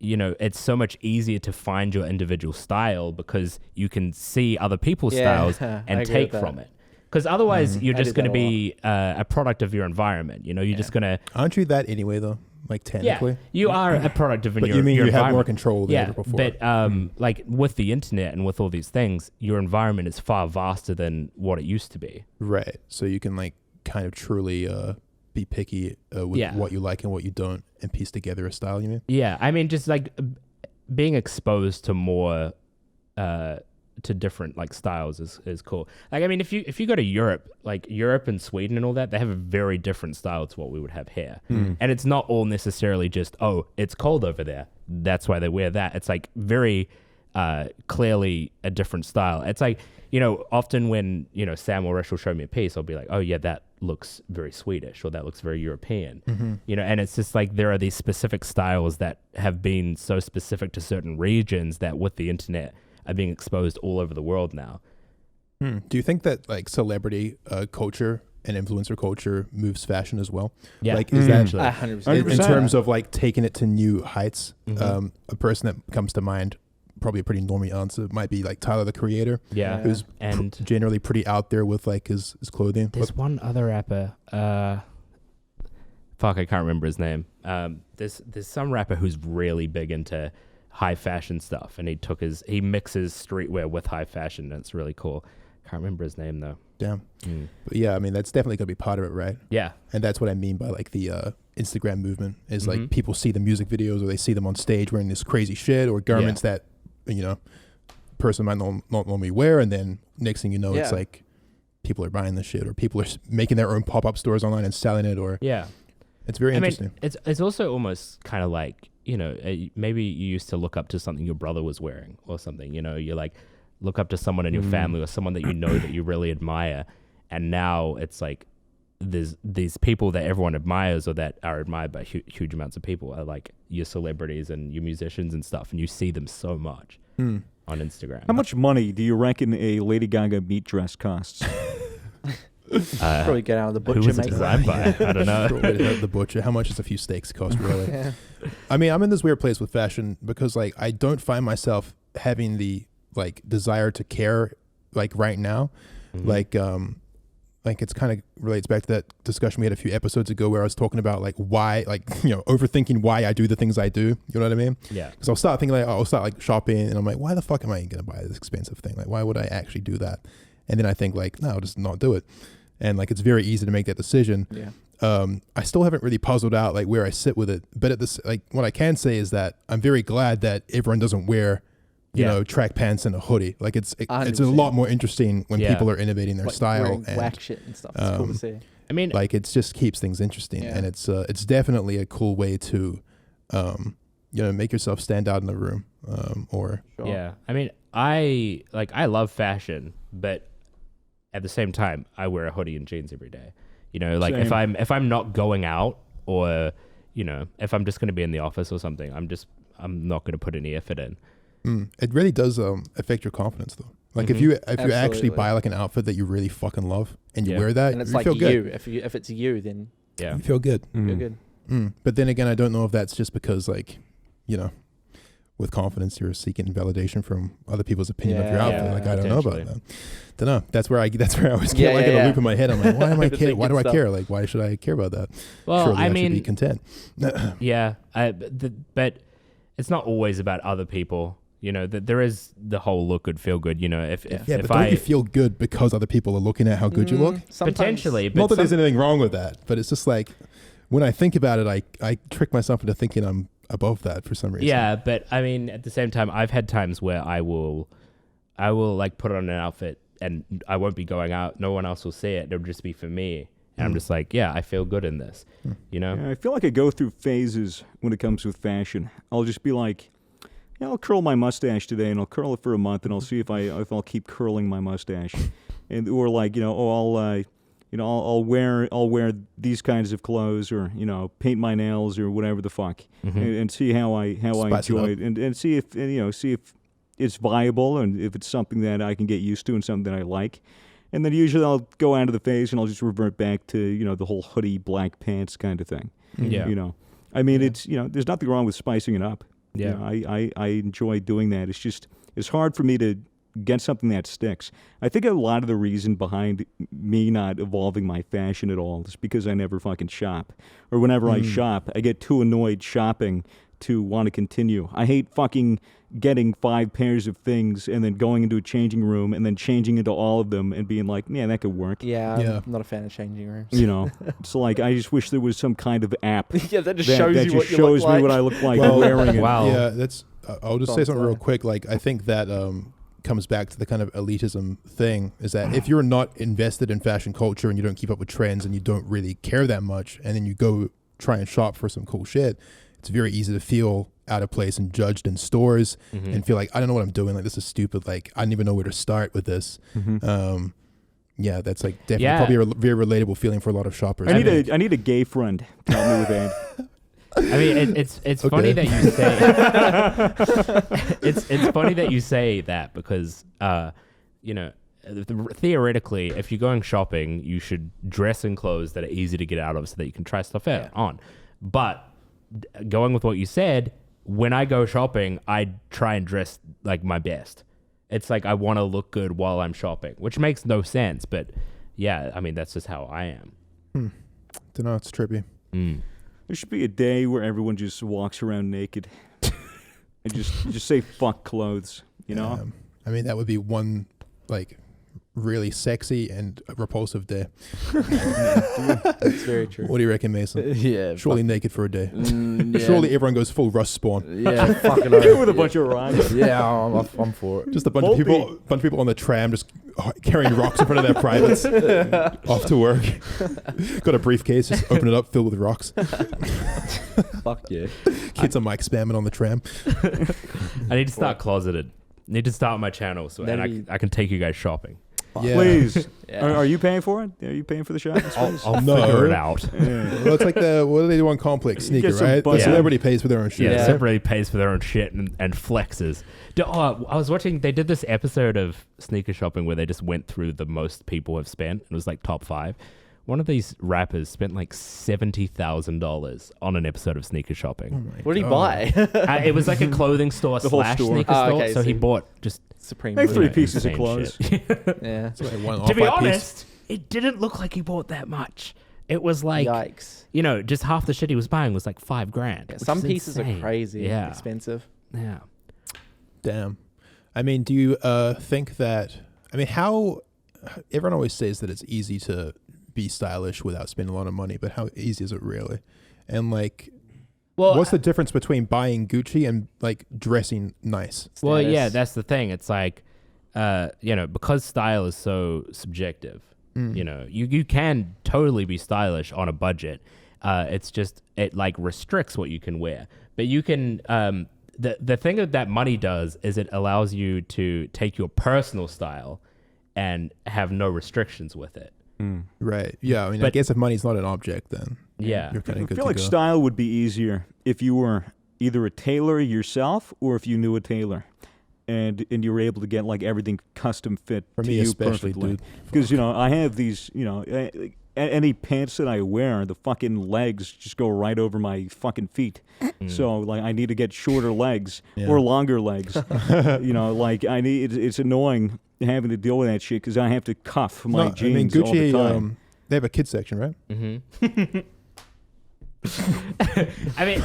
it's so much easier to find your individual style because you can see other people's styles and take from it. Because otherwise, you're just going to be a product of your environment. You're just going to... Aren't you that anyway, though? Like, technically? Yeah, you are a product of your environment. But you mean you have more control than ever before. But like, with the internet and with all these things, your environment is far vaster than what it used to be. Right. So you can, like, kind of truly be picky with what you like and what you don't and piece together a style, you mean? Yeah. I mean, just, like, being exposed to more... to different like styles is cool. Like I mean, if you go to Europe, like Europe and Sweden and all that, they have a very different style to what we would have here. And it's not all necessarily just, oh, it's cold over there, that's why they wear that. It's like very clearly a different style. It's like, often when Sam or Rish will show me a piece, I'll be like, oh yeah, that looks very Swedish or that looks very European. And it's just like there are these specific styles that have been so specific to certain regions that with the internet are being exposed all over the world now. Do you think that like celebrity culture and influencer culture moves fashion as well? Yeah. Like, is that 100%. in terms of like taking it to new heights? Mhm. A person that comes to mind, probably a pretty normie answer, might be like Tyler the Creator, Yeah. who's And generally pretty out there with like his clothing. there's one other rapper. Fuck, I can't remember his name. There's some rapper who's really big into high fashion stuff, and he mixes streetwear with high fashion, and it's really cool. Can't remember his name though. Damn. But yeah, I mean, that's definitely gonna be part of it, right? Yeah. And that's what I mean by like the Instagram movement is like Mhm. people see the music videos or they see them on stage wearing this crazy shit or garments that, you know, person might not normally wear. And then next thing you know, it's like people are buying this shit or people are making their own pop-up stores online and selling it, or Yeah. it's very interesting. I mean, it's also almost kind of like, you know, maybe you used to look up to something your brother was wearing or something, you know, you like look up to someone in your family or someone that you know that you really admire. And now it's like there's these people that everyone admires or that are admired by huge amounts of people are like your celebrities and your musicians and stuff. And you see them so much on Instagram. How much money do you reckon a Lady Gaga meat dress costs? Probably get out of the butcher, Who was it mate. designed by? I don't know. The butcher. How much does a few steaks cost, really? I mean, I'm in this weird place with fashion because like I don't find myself having the like desire to care like right now. Like it's kind of relates back to that discussion we had a few episodes ago where I was talking about like why, like, you know, overthinking why I do the things I do. You know what I mean? Yeah. Because I'll start thinking like, I'll start like shopping and I'm like, why the fuck am I going to buy this expensive thing? Like, why would I actually do that? And then I think like, no, I'll just not do it. And like, it's very easy to make that decision. Yeah. I still haven't really puzzled out like where I sit with it. But at this, like what I can say is that I'm very glad that everyone doesn't wear, you know, track pants and a hoodie. Like it's a 100%. lot more interesting when people are innovating their Like style wearing and whack shit and stuff. It's cool to see. I mean, like it just keeps things interesting, and it's definitely a cool way to, you know, make yourself stand out in the room. Yeah. I mean, I love fashion, but at the same time, I wear a hoodie and jeans every day. You know, like Same. if I'm not going out or, you know, if I'm just going to be in the office or something, I'm not going to put any effort in. It really does affect your confidence though. Like if you actually Absolutely. buy like an outfit that you really fucking love and you Yeah. wear that, And it's you like feel good. if it's you, then Yeah. You feel good. you're good. But then again, I don't know if that's just because like, you know, with confidence you're seeking validation from other people's opinion of your Yeah, outfit. Like I don't know about potentially. that. Don't know. That's where I always get like in a loop in my head. I'm like, why am I care? Why do I Overthinking care? Like why should I care about that? Well, Surely I should mean, be content. yeah, but it's not always about other people. You know, that there is the whole look good, feel good. You know, if But if don't I you feel good because other people are looking at how good you look? Sometimes- potentially, but Not that there's anything wrong with that, but it's just like when I think about it, I trick myself into thinking I'm above that for some reason. yeah, but I mean, at the same time, I've had times where I will like put on an outfit and I won't be going out. No one else will see it. It'll just be for me. And I'm just like, yeah, I feel good in this, you know? Yeah, I feel like I go through phases when it comes with fashion. I'll just be like, yeah, I'll curl my mustache today, and I'll curl it for a month, and I'll see if I'll keep curling my mustache, and or like, you know, I'll wear these kinds of clothes, or, you know, paint my nails or whatever the fuck, and see how I Spice it enjoy up. it, and see if it's viable and if it's something that I can get used to and something that I like. And then usually I'll go out of the phase and I'll just revert back to, you know, the whole hoodie, black pants kind of thing. Yeah. You know, I mean, it's, you know, there's nothing wrong with spicing it up. Yeah. You know, I enjoy doing that. It's just, it's hard for me to get something that sticks. I think a lot of the reason behind me not evolving my fashion at all is because I never fucking shop. Or whenever I shop, I get too annoyed shopping to want to continue. I hate fucking getting 5 pairs of things and then going into a changing room and then changing into all of them and being like, yeah, that could work. Yeah, Yeah. I'm not a fan of changing rooms. You know, it's like I just wish there was some kind of app Yeah, that just that shows that you just what you shows look me like. what I look like Well, wearing it. Wow. Yeah, that's. I'll just say Don't something real say. quick. Like I think that comes back to the kind of elitism thing. Is that if you're not invested in fashion culture and you don't keep up with trends and you don't really care that much, and then you go try and shop for some cool shit, it's very easy to feel out of place and judged in stores and feel like I don't know what I'm doing. Like this is stupid. Like I don't even know where to start with this. Yeah, that's like definitely Yeah. probably a very relatable feeling for a lot of shoppers. I think. need a gay friend to help me with that. I mean, it's funny that you say it's funny that you say that because you know, theoretically, if you're going shopping, you should dress in clothes that are easy to get out of so that you can try stuff out on. But going with what you said, when I go shopping, I try and dress like my best. It's like I want to look good while I'm shopping, which makes no sense. But yeah, I mean, that's just how I am. Don't know. It's trippy. There should be a day where everyone just walks around naked and just say fuck clothes. You know. I mean, that would be one like really sexy and repulsive day. That's very true. What do you reckon, Mason? Yeah. Surely naked for a day. Yeah. Surely everyone goes full Rust Spawn. Yeah, fucking With a bunch of rocks. Yeah, I'm for it. Just a bunch of people on the tram just carrying rocks in front of their privates off to work. Got a briefcase, just open it up, filled with rocks. Fuck yeah. Kids on mic spamming on the tram. I need to start closeted. Need to start my channel so I can take you guys shopping. Yeah. Please. Yeah. Are you paying for it? Are you paying for the shopping? I'll No. figure it out. Well, it's like what do they do on Complex? Sneaker, Get some right? buzz. So everybody pays for their own shit. Yeah, everybody pays for their own shit and flexes. I was watching, they did this episode of Sneaker Shopping where they just went through the most people have spent. It was like top 5. One of these rappers spent like $70,000 on an episode of Sneaker Shopping. What did he buy? It was like a clothing store The whole slash store. sneaker Oh, store. okay, So he so- bought just Supreme. Like 3 Leader. pieces of insane clothes. shit. Yeah. It's like one To be off-white piece. honest, it didn't look like he bought that much. It was like, Yikes. just half the shit he was buying was like $5,000. Yeah, which some is pieces insane. are crazy. Yeah. Expensive. Yeah. Damn. I mean, do you think that? I mean, how everyone always says that it's easy to be stylish without spending a lot of money, but how easy is it really? And like, Well, what's the difference between buying Gucci and like dressing nice? Well, yeah, Status. that's the thing. It's like, because style is so subjective, you can totally be stylish on a budget. It's just, it like restricts what you can wear. But you can, the thing that money does is it allows you to take your personal style and have no restrictions with it. Right. Yeah. I mean, I But- guess if money's not an object, then Yeah. you're kind I of good feel to like go. style would be easier if you were either a tailor yourself or if you knew a tailor, and you were able to get like everything custom fit For to me you especially, perfectly. dude. Because I have these, any pants that I wear, the fucking legs just go right over my fucking feet. So like I need to get shorter legs Yeah. or longer legs. Like I need. It's annoying having to deal with that shit because I have to cuff my jeans all the time. They have a kids section, right? Mm-hmm. I mean,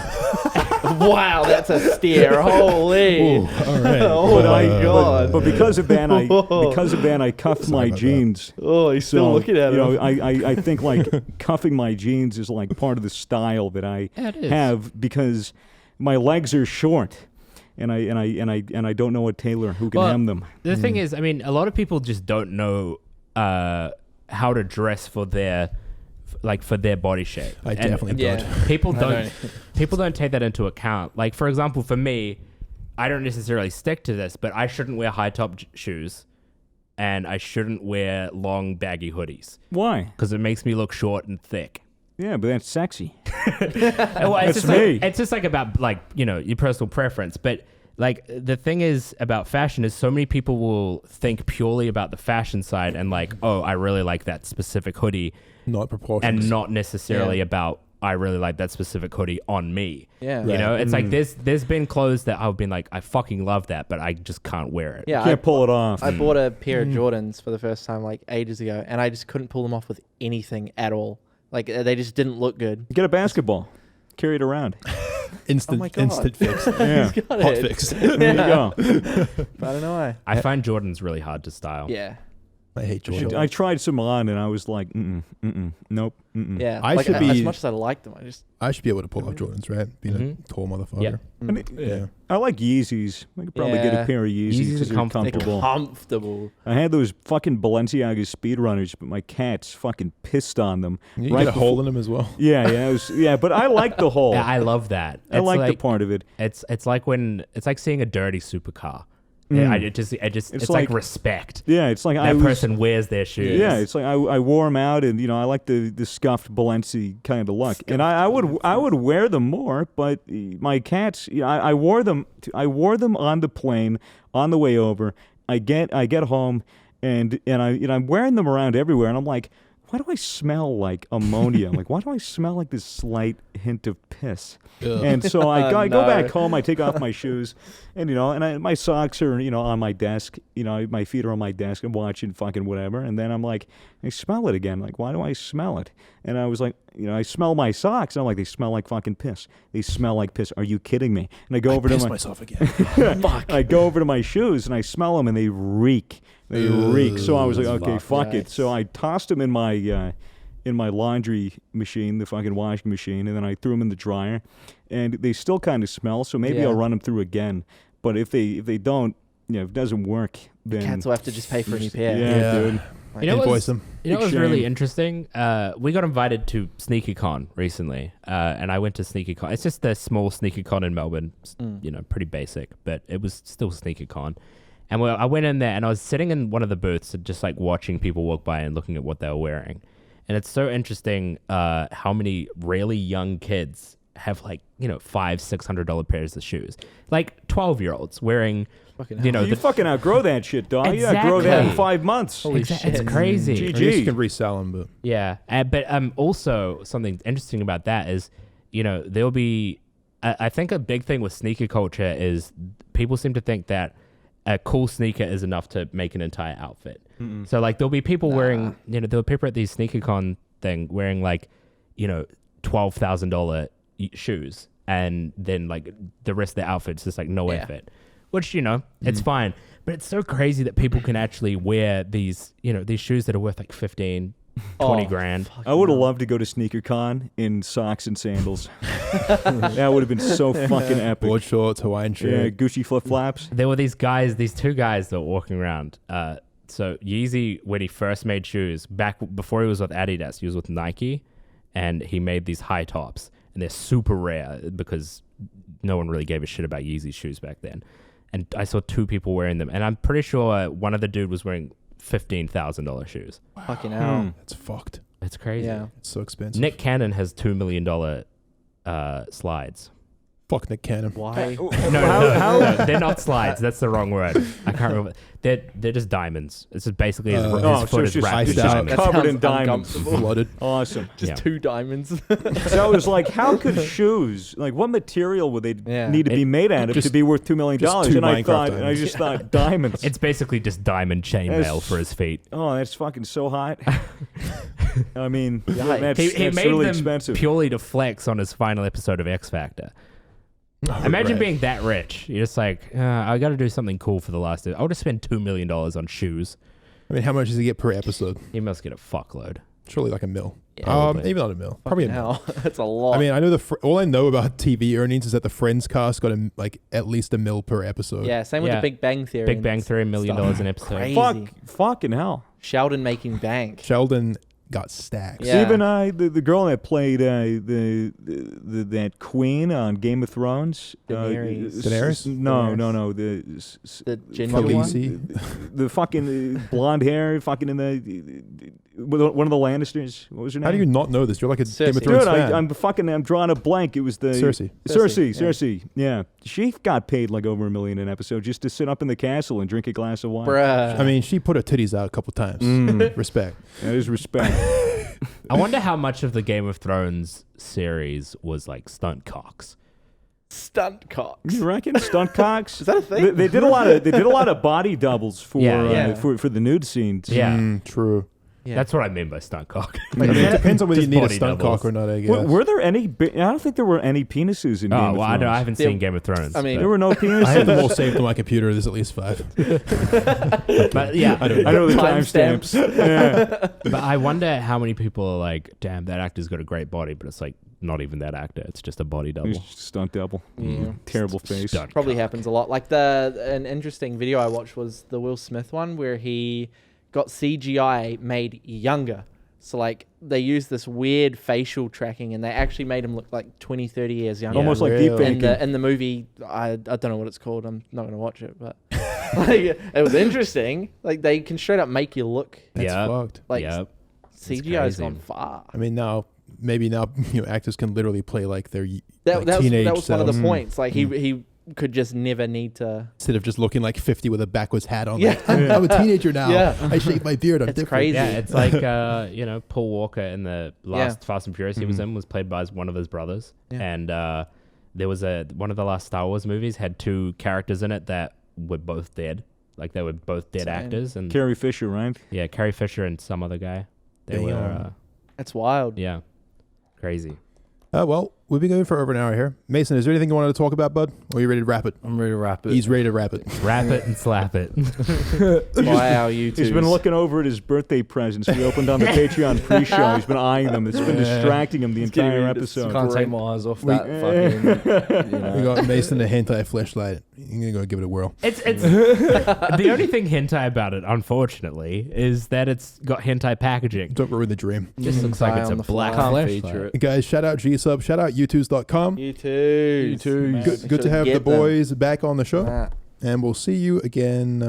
Wow, that's a steer. Holy. All right. Oh my God. But because of that, I cuff Sorry my about that. jeans. Oh, he's still So, looking at him. I think like cuffing my jeans is like part of the style that I Yeah, it is. have because my legs are short, and I don't know a tailor who can Well, hem them. the thing is, I mean, a lot of people just don't know how to dress for their body shape. I And definitely Yeah. don't. people I don't people don't take that into account. Like, for example, for me, I don't necessarily stick to this, but I shouldn't wear high top shoes, and I shouldn't wear long baggy hoodies Why? because it makes me look short and thick. Yeah, but that's sexy. Well, That's just me. Like, it's just like about like your personal preference, but like the thing is about fashion is so many people will think purely about the fashion side and like, oh, I really like that specific hoodie, Not proportions. and not necessarily Yeah. about I really like that specific hoodie on me. Yeah. You Right. know, it's like there's been clothes that I've been like, I fucking love that, but I just can't wear it. Yeah, Can't pull it off. I bought a pair of Jordans for the first time like ages ago, and I just couldn't pull them off with anything at all. Like they just didn't look good. Get a basketball. Carry it around. Instant, Oh my God. instant fix. Yeah. He's got Hot it. fix. There you go. But I don't know why. I find Jordan's really hard to style. Yeah. I hate Jordan. I tried some on and I was like, nope. Yeah. I like, should as be- much as I liked them, I just I should be able to pull off Jordans, right? Being a tall motherfucker. Yeah. I mean, Yeah. I like Yeezys. I could probably get a Yeah. pair of Yeezys Yeezys because are they're comfortable. comfortable. I had those fucking Balenciaga speedrunners, but my cats fucking pissed on them. You right get a hole before- in them as well. Yeah, but I like the hole. Yeah, I love that. I It's like the part of it. It's like seeing a dirty supercar. Mm. It's like respect. Yeah, it's like That person wears their shoes. Yeah, it's like I wore them out, and I like the scuffed Balenci kind of look, and I would wear them more, but my cats, I wore them on the plane on the way over. I get home, and I'm wearing them around everywhere, and I'm like, why do I smell like ammonia? Like, why do I smell like this slight hint of piss? Ugh. And so I go No. back home, I take off my shoes, and my socks are on my desk, my feet are on my desk, I'm watching fucking whatever, and then I'm like, I smell it again. Like, why do I smell it? And I was like, I smell my socks. I'm like, they smell like fucking piss. They smell like piss. Are you kidding me? And I go over to myself again. Fuck. I go over to my shoes and I smell them and they reek. They reek. So I was like, okay, fuck it. Yikes. So I tossed them in my laundry machine, the fucking washing machine, and then I threw them in the dryer, and they still kind of smell. So maybe Yeah. I'll run them through again. But if they don't, if it doesn't work, then Cats will have to just pay for a new pair. yeah, dude. Like, You know Invoice what's- them. You know what was Big really shame. interesting? We got invited to SneakerCon recently, and I went to SneakerCon. It's just a small SneakerCon in Melbourne. It's, pretty basic, but it was still SneakerCon. And I went in there, and I was sitting in one of the booths, and just like watching people walk by and looking at what they were wearing. And it's so interesting how many really young kids have like $500-$600 pairs of shoes, like 12-year-olds wearing. fucking You know, You fucking outgrow that shit, dog. You outgrow that in Exactly. 5 months. Holy It's shit. crazy. GG. I guess you can resell them, but Yeah, but also something interesting about that is, there'll be. I think a big thing with sneaker culture is people seem to think that a cool sneaker is enough to make an entire outfit. So like there'll be people wearing, there'll be people at these sneaker con thing wearing like, $12,000 shoes, and then like the rest of the outfit's just like no Yeah. effort, which it's fine. But it's so crazy that people can actually wear these, these shoes that are worth like 15, 20 grand. I would have loved to go to SneakerCon in socks and sandals. That would have been so fucking epic. board shorts, Hawaiian Yeah, shirt. Gucci flip-flops. There were these two guys that were walking around. So Yeezy, when he first made shoes, back before he was with Adidas, he was with Nike, and he made these high tops, and they're super rare because no one really gave a shit about Yeezy shoes back then. And I saw two people wearing them, and I'm pretty sure one of the dude was wearing $15,000 shoes. Fucking hell. That's fucked. It's crazy. Yeah. It's so expensive. Nick Cannon has $2 million slides. Fuck Nick Cannon. Why? No, they're not slides. That's the wrong word. I can't remember. They're just diamonds. It's just basically his Oh, foot it's is just, wrapped iced in it's just out. diamonds. That covered sounds in diamonds. uncomfortable. Flooded. Awesome. Just Yeah. 2 diamonds. So I was like, how could shoes, like what material would they Yeah. need to be made out of Just- to be worth $2 million? just two And I Minecraft thought, I just thought diamonds. It's basically just diamond chainmail for his feet. Oh, that's fucking so hot. I mean, Yikes. that's, He that's made really them expensive. purely to flex on his final episode of X Factor. Oh, Imagine right. being that rich. You're just like, I got to do something cool for the last. I'll just spend $2 million on shoes. I mean, how much does he get per episode? He must get a fuckload. Surely like a mil. Probably. Maybe not a mil. Probably a Fucking mil. hell. That's a lot. I mean, I know all I know about TV earnings is that the Friends cast got at least a mil per episode. yeah, same with Yeah. the Big Bang Theory. Big and Bang Theory, $1 million stuff. an episode. Crazy. Fucking hell. Sheldon making bank. Sheldon got stacks. Yeah. Even the girl that played that queen on Game of Thrones, Daenerys. Daenerys? No, Daenerys. The ginger fucking- one. Khaleesi. the fucking blonde hair, fucking in the one of the Lannisters. What was her name? How do you not know this? You're like a Game of Cersei. Thrones Dude, fan. I'm drawing a blank. It was the Cersei. Cersei. Yeah, she got paid like over $1 million an episode just to sit up in the castle and drink a glass of wine. Bruh. I mean, she put her titties out a couple times. Respect. That is respect. I wonder how much of the Game of Thrones series was like stunt cocks. Stunt cocks. You reckon stunt cocks? Is that a thing? They did a lot of body doubles for Yeah. for the nude scenes. Yeah. True. Yeah. That's what I mean by stunt cock. I mean, it depends on whether you Just need a body stunt doubles. cock or not, I guess. Were there any? I don't think there were any penises in Game Oh, of well, Thrones. I haven't There- seen Game of Thrones. I mean, but- There were no penises. I have them all saved on my computer. There's at least 5. but yeah, I don't I know the Timestamps. timestamps. Yeah. but I wonder how many people are like, damn, that actor's got a great body, but it's like not even that actor. It's just a body double. It was just stunt double. Yeah. Terrible face. Stunt Probably cock. happens a lot. Like an interesting video I watched was the Will Smith one where he got CGI made younger. So like they used this weird facial tracking and they actually made him look like 20, 30 years younger. Almost like Really? deepfaking. in the movie, I don't know what it's called. I'm not going to watch it, but like, it was interesting. Like they can straight up make you look. That's Yeah. fucked. Like Yep. CGI's crazy. gone far. I mean, maybe now actors can literally play like their That was teenage one of the selves. points. Like he could just never need to. Instead of just looking like 50 with a backwards hat on. Like, I'm a teenager now. Yeah. I shave my beard. I'm It's different. crazy. Yeah, it's like Paul Walker in the last Fast and Furious he was in was played by one of his brothers, and there was one of the last Star Wars movies had 2 characters in it that were both dead. Like they were both dead actors, and Carrie Fisher, right? yeah, Carrie Fisher and some other guy. They were That's wild. crazy. Well, we've been going for over an hour here. Mason, is there anything you wanted to talk about, bud? Or are you ready to wrap it? I'm ready to wrap it. He's ready to wrap it. Wrap it and slap it. Buy our YouTubes. He's been looking over at his birthday presents we opened on the Patreon pre-show. He's been eyeing them. It's been distracting him the entire episode. Can't take my eyes off that fucking. We got Mason a hentai fleshlight. You're gonna go give it a whirl. It's the only thing hentai about it, unfortunately, is that it's got hentai packaging. Don't ruin the dream. Just looks like it's a black Can't flashlight. feature it. Guys, shout out G-Sub. Shout out YouTubes.com. YouTube. Good to have the boys back on the show. And we'll see you again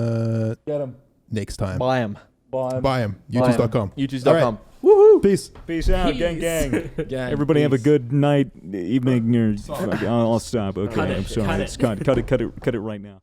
next time. Buy them. Buy them. YouTubes.com. YouTubes.com. Woohoo! Peace. Peace out, gang. Everybody have a good night, evening. I'll stop. Okay, I'm sorry. Let's cut it right now.